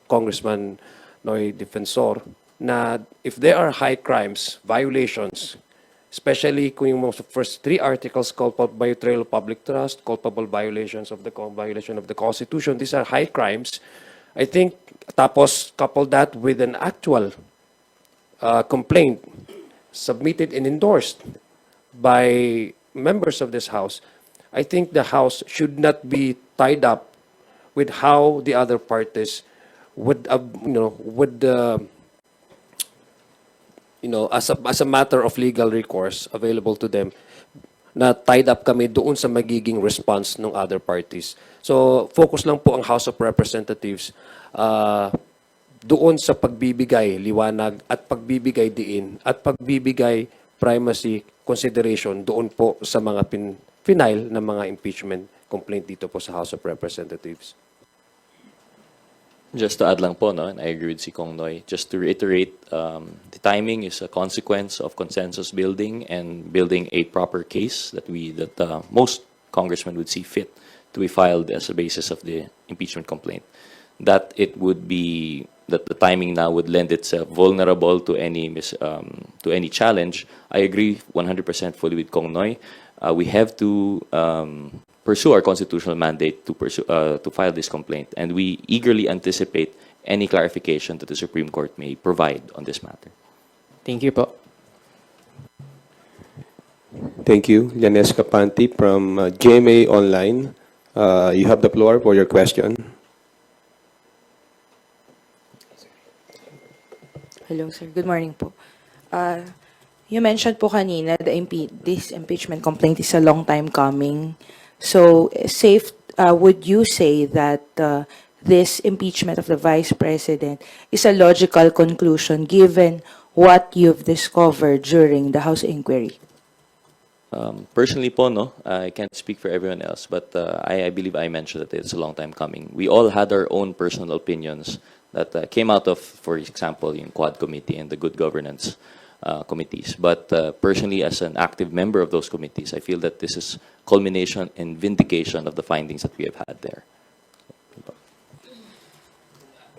Congressman Noy Defensor, na if there are high crimes, violations, especially kung yung first three articles, culpable betrayal of public trust, culpable violations of the violation of the Constitution, these are high crimes. I think, tapos couple that with an actual complaint submitted and endorsed by members of this House, I think the House should not be tied up with how the other parties would, as a matter of legal recourse available to them, na tied up kami doon sa magiging response ng other parties. So, focus lang po ang House of Representatives doon sa pagbibigay liwanag at pagbibigay diin at pagbibigay primacy consideration doon po sa mga final na mga impeachment complaint dito po sa House of Representatives. Just to add lang po, no, and I agree with si Kong Noy, just to reiterate, the timing is a consequence of consensus building and building a proper case that most congressmen would see fit to be filed as a basis of the impeachment complaint. That the timing now would lend itself vulnerable to any challenge. I agree 100% fully with Kong Noy. We have to pursue our constitutional mandate to file this complaint, and we eagerly anticipate any clarification that the Supreme Court may provide on this matter. Thank you po. Thank you. Yanes Kapanti from GMA Online. You have the floor for your question. Hello, sir. Good morning po. You mentioned po kanina this impeachment complaint is a long time coming. So, would you say that this impeachment of the Vice President is a logical conclusion given what you've discovered during the House inquiry? Personally po, no, I can't speak for everyone else, but I believe I mentioned that it's a long time coming. We all had our own personal opinions that came out of, for example, yung Quad Committee and the Good Governance committees. But personally, as an active member of those committees, I feel that this is culmination and vindication of the findings that we have had there.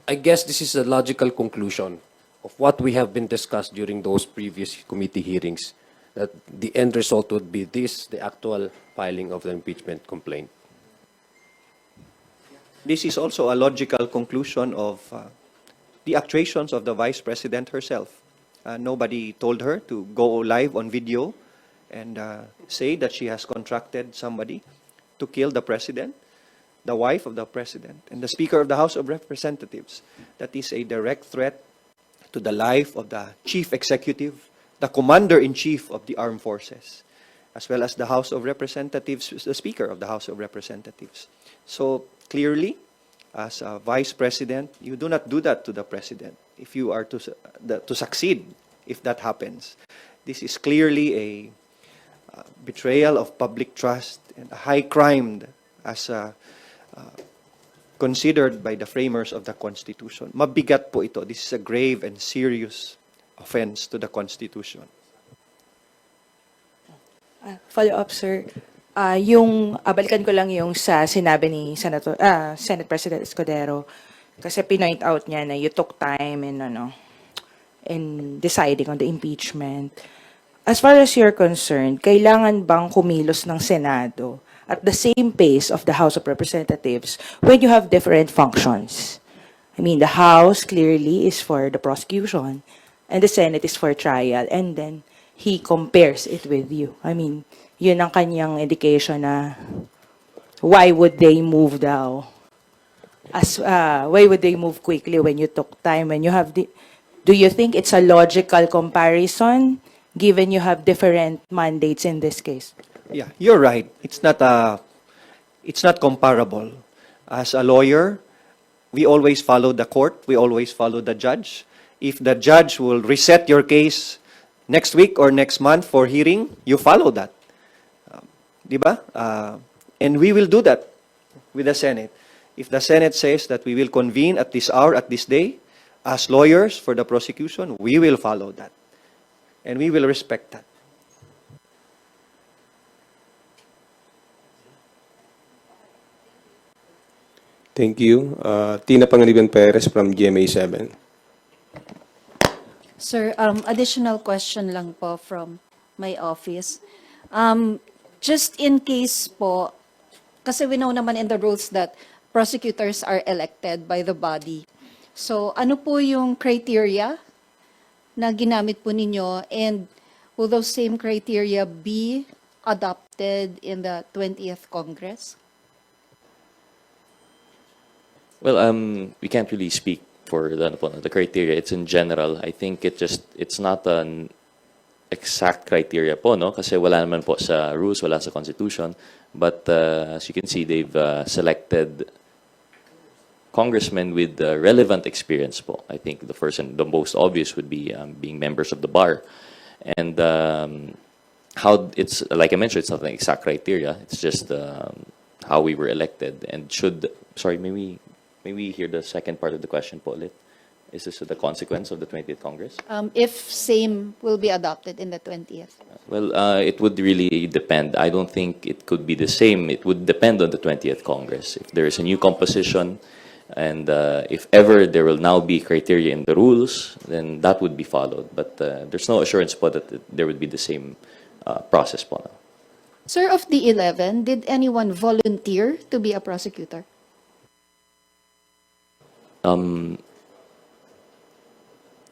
I guess this is a logical conclusion of what we have been discussed during those previous committee hearings, that the end result would be the actual filing of the impeachment complaint. This is also a logical conclusion of the actuations of the Vice President herself. Nobody told her to go live on video and say that she has contracted somebody to kill the President, the wife of the President, and the Speaker of the House of Representatives. That is a direct threat to the life of the Chief Executive, the Commander-in-Chief of the Armed Forces, as well as the House of Representatives, the Speaker of the House of Representatives. So clearly, as a Vice President, you do not do that to the President if you are to succeed, if that happens. This is clearly a betrayal of public trust and a high crime as considered by the framers of the Constitution. Mabigat po ito. This is a grave and serious offense to the Constitution. Follow-up, sir. Balikan ko lang yung sa sinabi ni Senate President Escudero. Kasi pinoint out niya na you took time in deciding on the impeachment. As far as you're concerned, kailangan bang kumilos ng Senado at the same pace of the House of Representatives when you have different functions? I mean, the House clearly is for the prosecution and the Senate is for trial, and then he compares it with you. I mean, yun ang kanyang indication na why would they move why would they move quickly when you took time, when you have do you think it's a logical comparison given you have different mandates in this case? Yeah, you're right. It's not comparable. As a lawyer, we always follow the court, we always follow the judge. If the judge will reset your case next week or next month for hearing, you follow that. Diba? And we will do that with the Senate. If the Senate says that we will convene at this hour, at this day, as lawyers for the prosecution, we will follow that. And we will respect that. Thank you. Tina Panganiban Perez from GMA7. Sir, additional question lang po from my office. Just in case po, kasi we know naman in the rules that prosecutors are elected by the body. So, ano po yung criteria na ginamit po ninyo, and will those same criteria be adopted in the 20th Congress? Well, we can't really speak for the criteria. It's in general. I think it's not an exact criteria po, no? Kasi wala naman po sa rules, wala sa Constitution. But as you can see, they've selected congressmen with relevant experience po. I think the first and the most obvious would be being members of the bar. And how it's, like I mentioned, it's not an exact criteria. It's just how we were elected. And sorry, may we hear the second part of the question po ulit? Is this the consequence of the 20th Congress? If same will be adopted in the 20th? Well, it would really depend. I don't think it could be the same. It would depend on the 20th Congress. If there is a new composition, and if ever there will now be criteria in the rules, then that would be followed. But there's no assurance po that there would be the same process po now. Sir, of the 11, did anyone volunteer to be a prosecutor?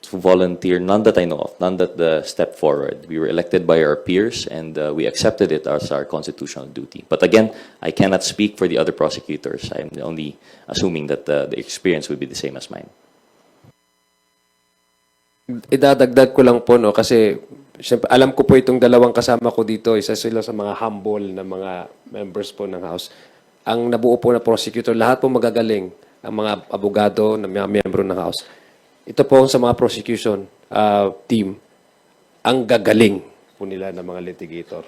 To volunteer, none that I know of, none that stepped forward. We were elected by our peers, and we accepted it as our constitutional duty. But again, I cannot speak for the other prosecutors. I'm only assuming that the experience would be the same as mine. Idadagdag ko lang po, no, kasi siyempre, alam ko po itong dalawang kasama ko dito, isa sila sa mga humble na mga members po ng House. Ang nabuo po na prosecutor, lahat po magagaling, ang mga abogado na mga miyembro ng House. Ito po sa mga prosecution team, ang gagaling po nila ng mga litigator.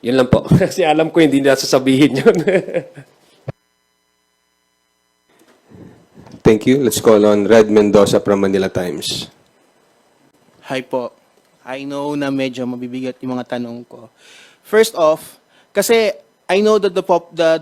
Yun lang po. Kasi alam ko hindi nila sasabihin yun. Thank you. Let's call on Red Mendoza from Manila Times. Hi po. I know na medyo mabibigat yung mga tanong ko. First off, kasi I know that the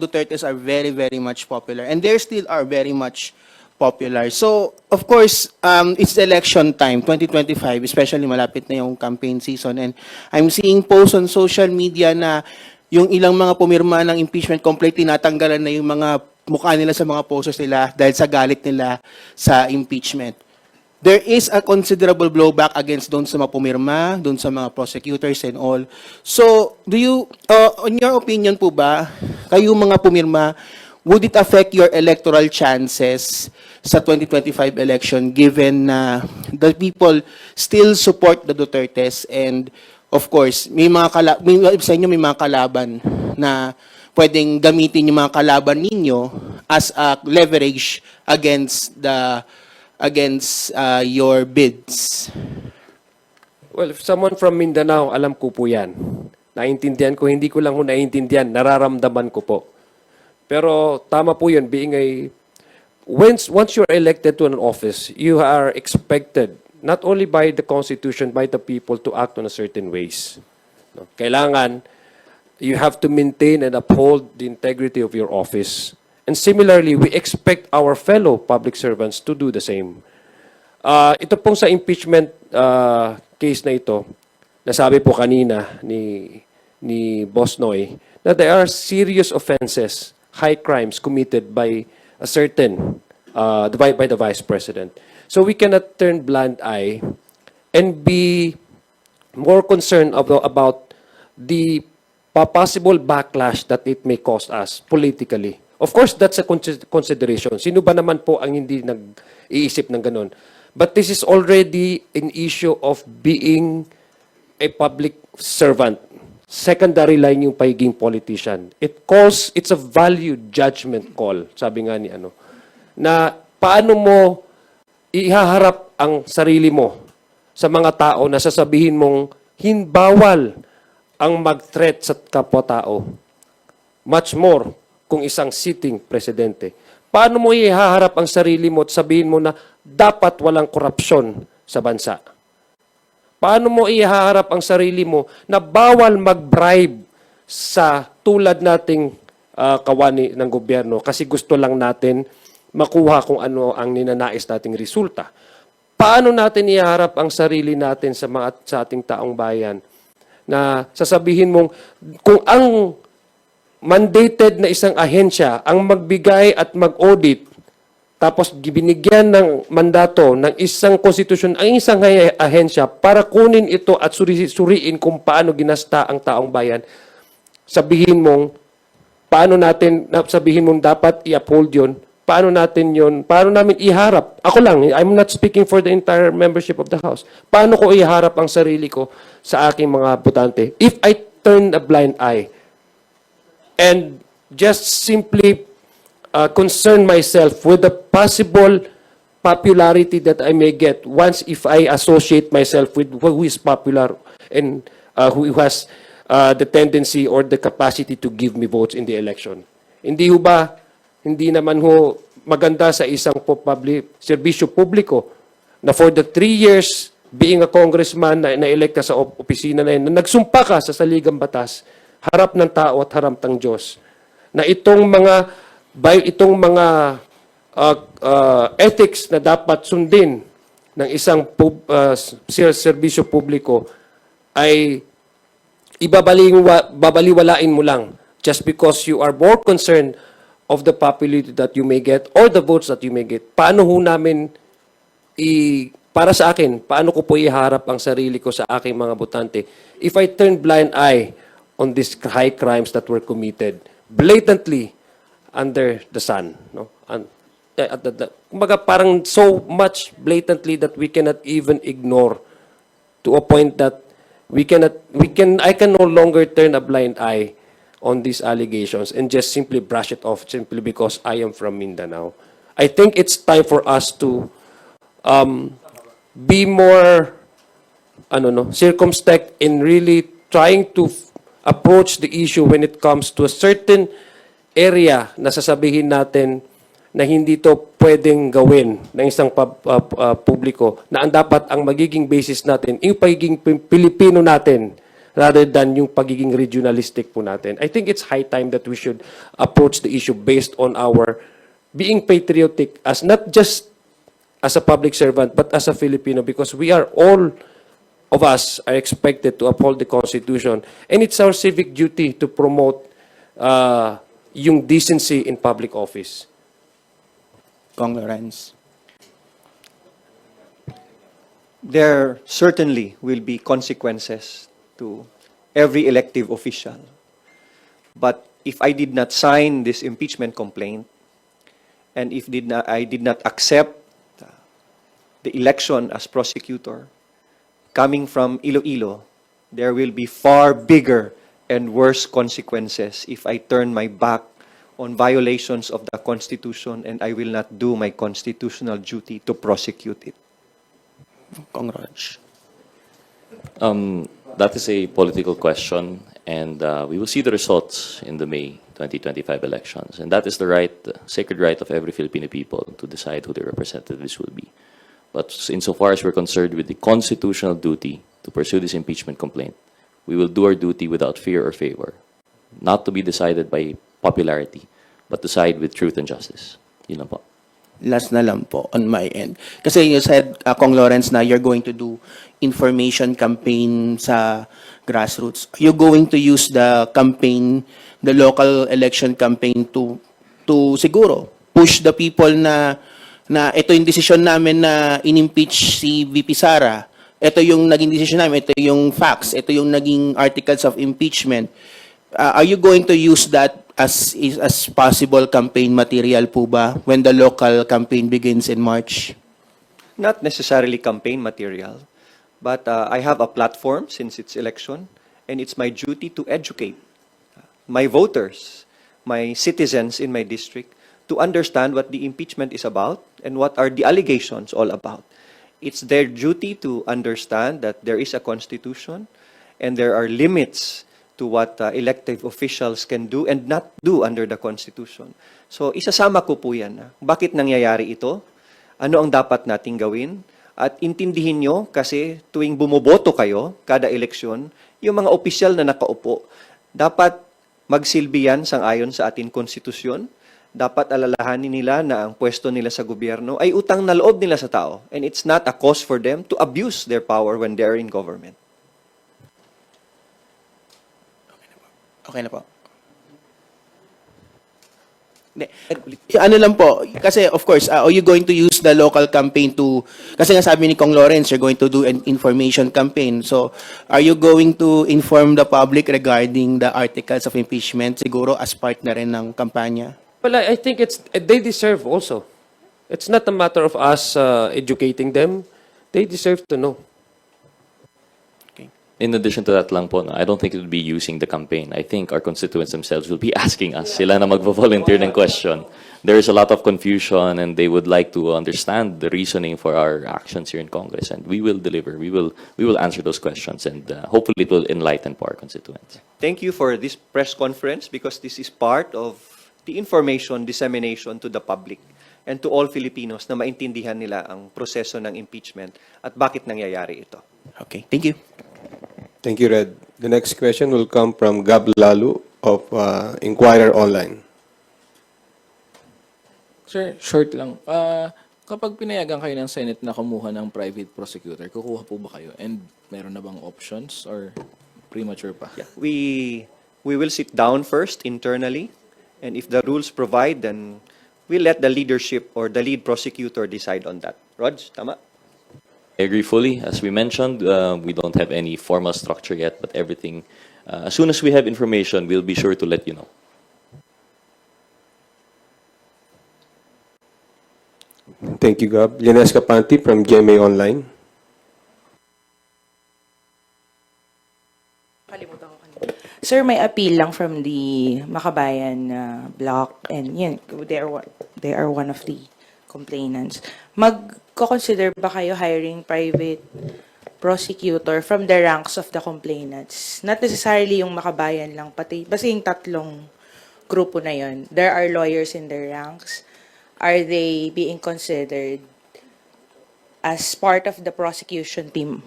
Dutertes are very, very much popular, and they still are very much popular. So, of course, it's election time, 2025, especially malapit na yung campaign season. And I'm seeing posts on social media na yung ilang mga pumirma ng impeachment complaint, tinatanggalan na yung mga mukha nila sa mga posters nila dahil sa galit nila sa impeachment. There is a considerable blowback against doon sa mga pumirma, doon sa mga prosecutors and all. So, in your opinion po ba, kayo mga pumirma, would it affect your electoral chances sa 2025 election given na the people still support the Dutertes, and of course, may sa inyo may mga kalaban na pwedeng gamitin yung mga kalaban ninyo as a leverage against your bids? Well, if someone from Mindanao, alam ko po yan. Naintindihan ko, hindi ko lang ho naintindihan, nararamdaman ko po. Pero tama po yun, once you're elected to an office, you are expected, not only by the Constitution, by the people, to act on a certain ways. No? Kailangan you have to maintain and uphold the integrity of your office. And similarly, we expect our fellow public servants to do the same. Ito pong sa impeachment case na ito, nasabi po kanina ni Boss Noy, that there are serious offenses, high crimes committed by a certain, by the Vice President. So we cannot turn blind eye and be more concerned about the possible backlash that it may cost us politically. Of course, that's a consideration. Sino ba naman po ang hindi nag-iisip ng ganun? But this is already an issue of being a public servant. Secondary line yung pagiging politician. It's a value judgment call, sabi nga ni na paano mo ihaharap ang sarili mo sa mga tao na sasabihin mong bawal ang mag-threat sa kapwa-tao. Much more kung isang sitting presidente. Paano mo ihaharap ang sarili mo at sabihin mo na dapat walang korupsyon sa bansa? Paano mo ihaharap ang sarili mo na bawal mag-bribe sa tulad nating kawani ng gobyerno kasi gusto lang natin makuha kung ano ang ninanais nating resulta? Paano natin ihaharap ang sarili natin sa ating taong bayan na sasabihin mong kung ang mandated na isang ahensya ang magbigay at mag-audit tapos binigyan ng mandato ng isang konstitusyon ang isang ahensya para kunin ito at suriin kung paano ginasta ang taong bayan, sabihin mong sabihin mong dapat i-uphold yun, paano namin iharap? Ako lang, I'm not speaking for the entire membership of the House. Paano ko iharap ang sarili ko sa aking mga botante? If I turn a blind eye and just simply concern myself with the possible popularity that I may get once if I associate myself with who is popular and who has the tendency or the capacity to give me votes in the election. Hindi naman maganda sa isang serbisyo publiko na for the 3 years being a congressman na elekta sa opisina na yun, na nagsumpa ka sa saligang batas, harap ng tao at harap ng Diyos, na itong mga ethics na dapat sundin ng isang serbisyo publiko ay babaliwalain mo lang just because you are more concerned of the popularity that you may get or the votes that you may get. Paano namin para sa akin, paano ko po iharap ang sarili ko sa aking mga botante if I turn blind eye on these high crimes that were committed blatantly under the sun, no? Kumbaga parang so much blatantly that we cannot even ignore to a point that I can no longer turn a blind eye on these allegations and just simply brush it off simply because I am from Mindanao. I think it's time for us to be more circumspect in really trying to approach the issue when it comes to a certain area na sasabihin natin na hindi to pwedeng gawin ng isang publiko na ang dapat ang magiging basis natin yung pagiging Pilipino natin rather than yung pagiging regionalistic po natin. I think it's high time that we should approach the issue based on our being patriotic as not just as a public servant but as a Filipino because we are all of us are expected to uphold the Constitution and it's our civic duty to promote yung decency in public office. Kong Lawrence. There certainly will be consequences to every elective official. But if I did not sign this impeachment complaint, and if I did not accept the election as prosecutor, coming from Iloilo, there will be far bigger and worse consequences if I turn my back on violations of the Constitution and I will not do my constitutional duty to prosecute it. Congrats. That is a political question, and we will see the results in the May 2025 elections. And that is the sacred right of every Filipino people to decide who their representatives will be. But insofar as we're concerned with the constitutional duty to pursue this impeachment complaint, we will do our duty without fear or favor. not to be decided by popularity, but to side with truth and justice. Yun lang po. Last na lang po on my end. Kasi you said, Kong Lawrence, na you're going to do information campaign sa grassroots. You're going to use the campaign, the local election campaign to siguro push the people na ito yung desisyon namin na in-impeach si VP Sara. Ito yung naging desisyon namin, ito yung facts, ito yung naging articles of impeachment. Are you going to use that as possible campaign material po ba when the local campaign begins in March? Not necessarily campaign material, but I have a platform since it's election, and it's my duty to educate my voters, my citizens in my district, to understand what the impeachment is about and what are the allegations all about. It's their duty to understand that there is a constitution and there are limits to what elective officials can do and not do under the Constitution. So, isasama ko po yan. Bakit nangyayari ito? Ano ang dapat nating gawin? At intindihin nyo kasi tuwing bumoboto kayo, kada eleksyon, yung mga opisyal na nakaupo, dapat magsilbi yan sang-ayon sa ating konstitusyon. Dapat alalahanin nila na ang pwesto nila sa gobyerno ay utang na loob nila sa tao. And it's not a cause for them to abuse their power when they're in government. Okay na po. Ano lang po, kasi of course, are you going to use the local campaign to, kasi nga sabi ni Kong Lawrence, you're going to do an information campaign. So, are you going to inform the public regarding the articles of impeachment, siguro as part na rin ng kampanya? Well, I think they deserve also. It's not a matter of us educating them. They deserve to know. In addition to that lang po, I don't think it would be using the campaign. I think our constituents themselves will be asking us. Sila na magvo-volunteer ng question. There is a lot of confusion and they would like to understand the reasoning for our actions here in Congress. And we will deliver. We will answer those questions and hopefully it will enlighten po our constituents. Thank you for this press conference because this is part of the information dissemination to the public and to all Filipinos na maintindihan nila ang proseso ng impeachment at bakit nangyayari ito. Okay, thank you. Thank you, Red. The next question will come from Gab Lalu of Inquirer Online. Sir, short lang. Kapag pinayagan kayo ng Senate na kumuha ng private prosecutor, kukuha po ba kayo? And meron na bang options or premature pa? Yeah, we will sit down first internally, and if the rules provide, then we'll let the leadership or the lead prosecutor decide on that. Rog, tama? I agree fully. As we mentioned, we don't have any formal structure yet, but everything, as soon as we have information, we'll be sure to let you know. Thank you, Gab. Lianes Capanti from GMA Online. Sir, may appeal lang from the Makabayan block, and yan, they are one of the complainants. Magko-consider ba kayo hiring private prosecutor from the ranks of the complainants? Not necessarily yung Makabayan lang, pati basta yung tatlong grupo na yun. There are lawyers in their ranks. Are they being considered as part of the prosecution team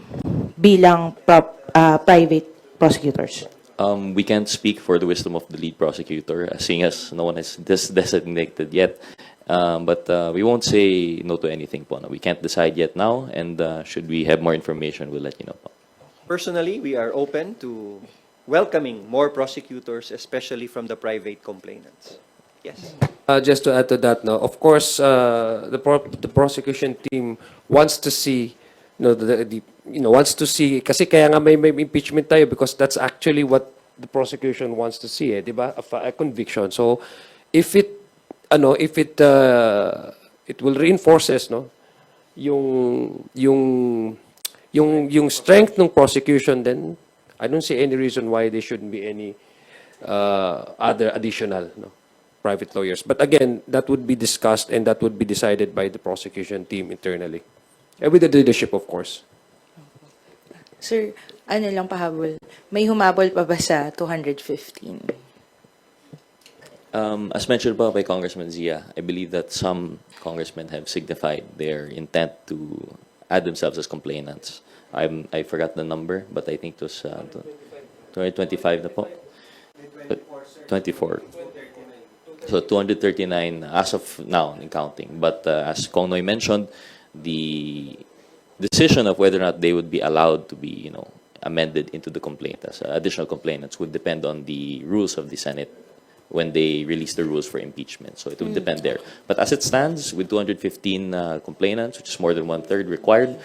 bilang private prosecutors? We can't speak for the wisdom of the lead prosecutor, seeing as no one is designated yet. But we won't say no to anything po. No? We can't decide yet now, and should we have more information, we'll let you know po. Personally, we are open to welcoming more prosecutors, especially from the private complainants. Yes. Just to add to that, no, of course, the prosecution team wants to see, wants to see, kasi kaya nga may impeachment tayo because that's actually what the prosecution wants to see, di ba? A conviction. So, if it will reinforces, no, yung strength ng prosecution, then I don't see any reason why there shouldn't be any other additional, no, private lawyers. But again, that would be discussed and that would be decided by the prosecution team internally. And with the leadership, of course. Sir, ano lang pahabol, may humabol pa ba sa 215? As mentioned by Congressman Zia, I believe that some congressmen have signified their intent to add themselves as complainants. I forgot the number, but I think it was 2025 na po. 24. So 239 as of now in counting. But as Kong Noy mentioned, the decision of whether or not they would be allowed to be, amended into the complaint as additional complainants would depend on the rules of the Senate when they release the rules for impeachment. So it would depend there. But as it stands, with 215 complainants, which is more than 1/3 required,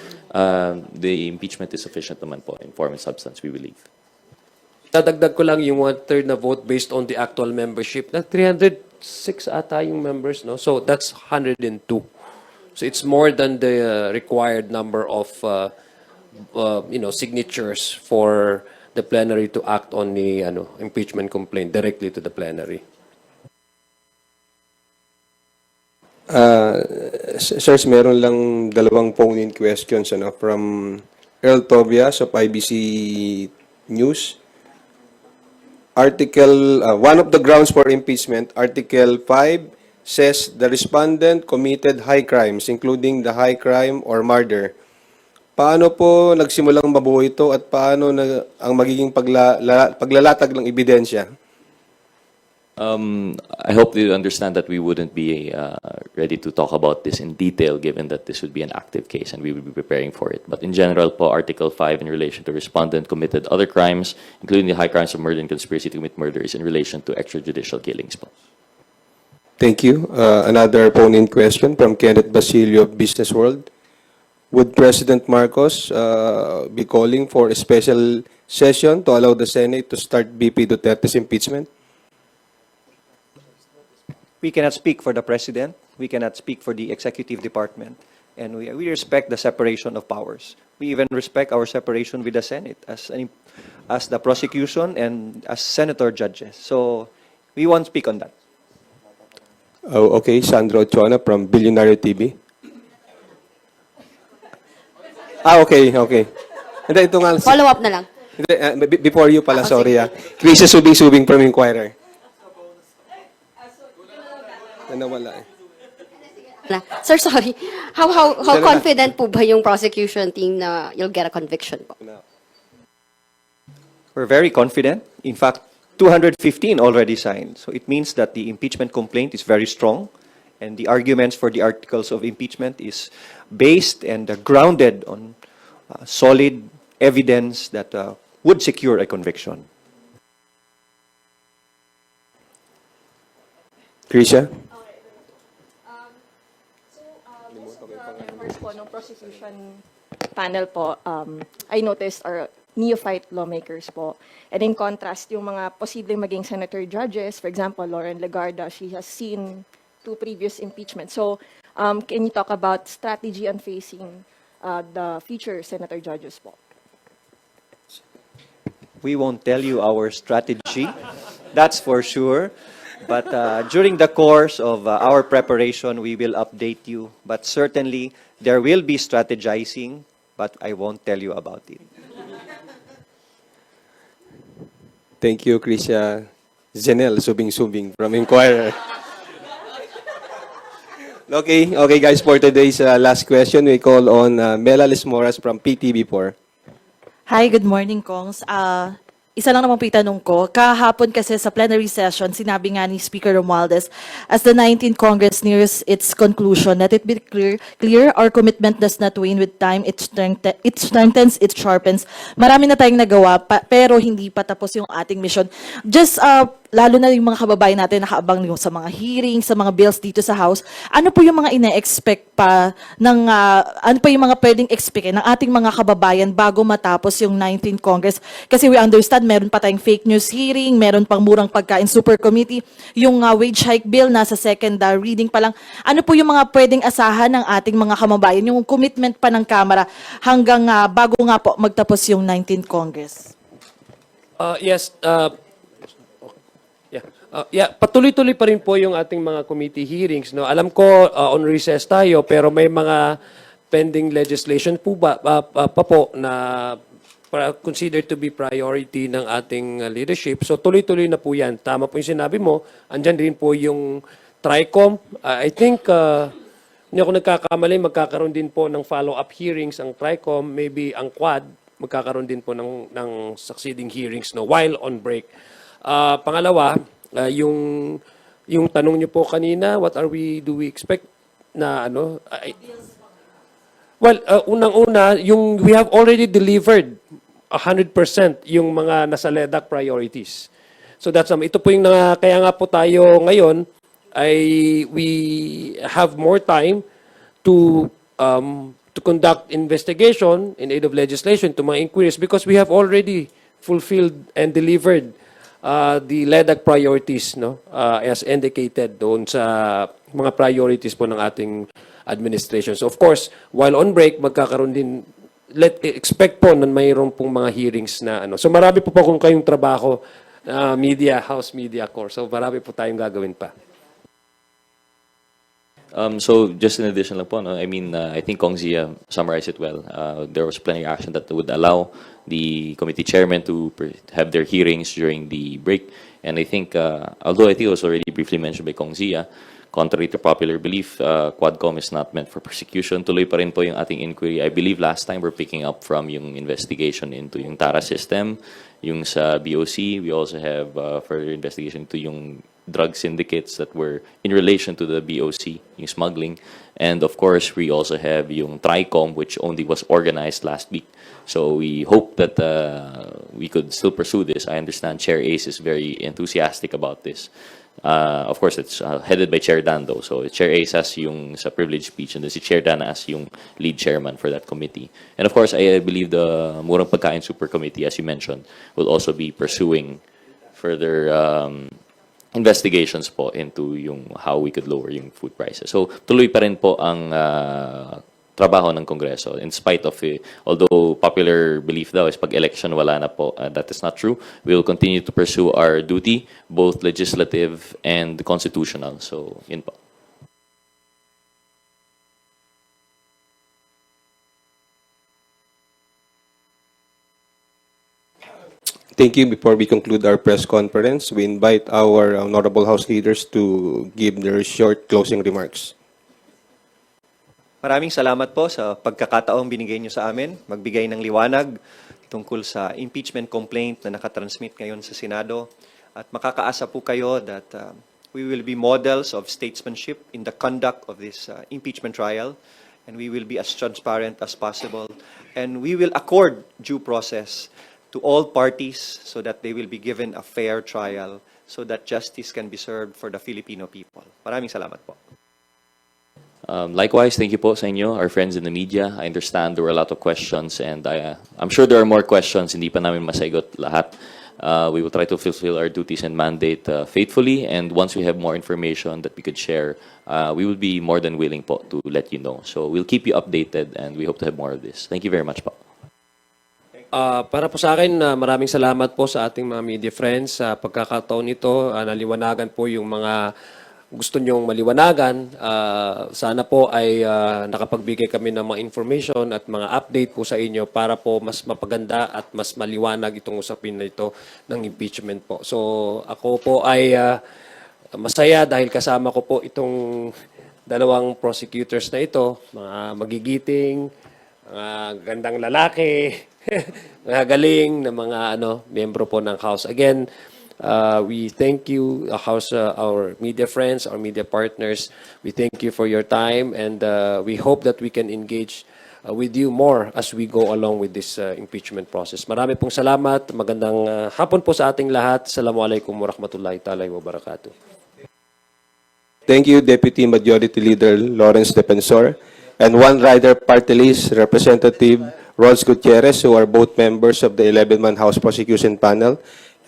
the impeachment is sufficient naman po in form and substance, we believe. Dadagdag ko lang yung 1/3 na vote based on the actual membership. Na 306 ata yung members, no? So that's 102. So it's more than the required number of signatures for the plenary to act on the impeachment complaint directly to the plenary. Sirs, meron lang dalawang phone-in questions from Earl Tobias of IBC News. One of the grounds for impeachment, Article 5, says the respondent committed high crimes, including the high crime or murder. Paano po nagsimulang mabuo ito at paano ang magiging paglalatag ng ebidensya? I hope you understand that we wouldn't be ready to talk about this in detail, given that this would be an active case and we would be preparing for it. But in general, po, Article 5 in relation to respondent committed other crimes, including the high crimes of murder and conspiracy to commit murder, is in relation to extrajudicial killings, po. Thank you. Another phone-in question from Kenneth Basilio of Business World. Would President Marcos be calling for a special session to allow the Senate to start BP Duterte's impeachment? We cannot speak for the President. We cannot speak for the Executive Department. And we respect the separation of powers. We even respect our separation with the Senate as the prosecution and as senator judges. So we won't speak on that. Oh, okay. Sandro Ochoa from Billionaire TV. Okay. Hindi, ito nga. Follow up na lang. Hindi, before you pala, sorry. Chris Subing from Inquirer. Nawala eh. Sir, sorry. How confident po ba yung prosecution team na you'll get a conviction po? We're very confident. In fact, 215 already signed. So it means that the impeachment complaint is very strong, and the arguments for the articles of impeachment is based and grounded on solid evidence that would secure a conviction. Krisha? Members po ng prosecution panel po, I noticed are neophyte lawmakers po. And in contrast, yung mga posibleng maging senator judges, for example, Lauren Legarda, she has seen 2 previous impeachments. So, can you talk about strategy on facing the future senator judges po? We won't tell you our strategy, that's for sure. But during the course of our preparation, we will update you. But certainly, there will be strategizing, but I won't tell you about it. Thank you, Krisha. Janelle Subing from Inquirer. Okay, guys, for today's last question, we call on Mela Lismoras from PTV4. Hi, good morning, Kongs. Isa lang naman po itanong ko. Kahapon kasi sa plenary session, sinabi nga ni Speaker Romualdez, as the 19th Congress nears its conclusion, let it be clear our commitment does not wane with time. It strengthens, it sharpens. Marami na tayong nagawa, pero hindi pa tapos yung ating mission. Just lalo na yung mga kababayan natin nakaabang yung sa mga hearings, sa mga bills dito sa House. Ano po yung mga ine-expect pa ng ano pa yung mga pwedeng expect ng ating mga kababayan bago matapos yung 19th Congress? Kasi we understand meron pa tayong fake news hearing, meron pang murang pagkain super committee, yung wage hike bill nasa second reading pa lang. Ano po yung mga pwedeng asahan ng ating mga kababayan, yung commitment pa ng Kamara hanggang bago nga po magtapos yung 19th Congress? Yes. Patuloy-tuloy pa rin po yung ating mga committee hearings. No? Alam ko on recess tayo, pero may mga pending legislation po pa po na considered to be priority ng ating leadership. So tuloy-tuloy na po yan. Tama po yung sinabi mo. Andyan din po yung TRICOM. I think, hindi ako nagkakamali, magkakaroon din po ng follow-up hearings ang TRICOM. Maybe ang Quad, magkakaroon din po ng succeeding hearings while on break. Pangalawa, yung tanong niyo po kanina, do we expect na ano? Unang-una, we have already delivered 100% yung mga nasa LEDAC priorities. So ito po yung kaya nga po tayo ngayon ay we have more time to conduct investigation in aid of legislation to mga inquiries because we have already fulfilled and delivered the LEDAC priorities, no, as indicated doon sa mga priorities po ng ating administration. So of course, while on break, magkakaroon din, expect po na mayroon pong mga hearings na ano. So marami po kung kayong trabaho, House Media Corps. So marami po tayong gagawin pa. So just in addition lang po, no, I mean, I think Kong Zia summarized it well. There was plenty of action that would allow the committee chairman to have their hearings during the break. And I think, although I think it was already briefly mentioned by Kong Zia, contrary to popular belief, Quadcom is not meant for persecution. Tuloy pa rin po yung ating inquiry. I believe last time we're picking up from yung investigation into yung TARA system, yung sa BOC. We also have further investigation into yung drug syndicates that were in relation to the BOC, yung smuggling. And of course, we also have yung TRICOM, which only was organized last week. So we hope that we could still pursue this. I understand Chair Ace is very enthusiastic about this. Of course, it's headed by Chair Dan, though. So Chair Ace has yung sa privilege speech, and then si Chair Dan as yung lead chairman for that committee. And of course, I believe the Murang Pagkain Super Committee, as you mentioned, will also be pursuing further investigations po into yung how we could lower yung food prices. So tuloy pa rin po ang trabaho ng Kongreso in spite of although popular belief daw is pag election wala na po, that is not true. We will continue to pursue our duty, both legislative and constitutional. So yun po. Thank you. Before we conclude our press conference, we invite our honorable House leaders to give their short closing remarks. Maraming salamat po sa pagkakataong binigay niyo sa amin, magbigay ng liwanag tungkol sa impeachment complaint na nakatransmit ngayon sa Senado. At makakaasa po kayo that we will be models of statesmanship in the conduct of this impeachment trial, and we will be as transparent as possible, and we will accord due process to all parties so that they will be given a fair trial so that justice can be served for the Filipino people. Maraming salamat po. Likewise, thank you po sa inyo, our friends in the media. I understand there were a lot of questions, and I'm sure there are more questions. Hindi pa namin masagot lahat. We will try to fulfill our duties and mandate faithfully, and once we have more information that we could share, we will be more than willing po to let you know. So we'll keep you updated, and we hope to have more of this. Thank you very much po. Para po sa akin, maraming salamat po sa ating mga media friends sa pagkakataon ito. Naliwanagan po yung mga gusto nyong maliwanagan. Sana po ay nakapagbigay kami ng mga information at mga update po sa inyo para po mas mapaganda at mas maliwanag itong usapin na ito ng impeachment po. So ako po ay masaya dahil kasama ko po itong dalawang prosecutors na ito, mga magigiting, mga gandang lalaki, mga galing na mga miyembro po ng House. Again, we thank you, House, our media friends, our media partners. We thank you for your time, and we hope that we can engage with you more as we go along with this impeachment process. Marami pong salamat. Magandang hapon po sa ating lahat. Assalamualaikum warahmatullahi ta'ala wabarakatuh. Thank you, Deputy Majority Leader Lawrence Defensor, and One Rider Party List Representative Rolls Gutierrez, who are both members of the 11-man House Prosecution Panel,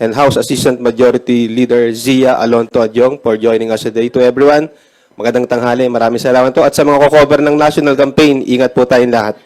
and House Assistant Majority Leader Zia Alonto Adjong for joining us today. To everyone, magandang tanghali, maraming salamat po. At sa mga ko-cover ng national campaign, ingat po tayong lahat.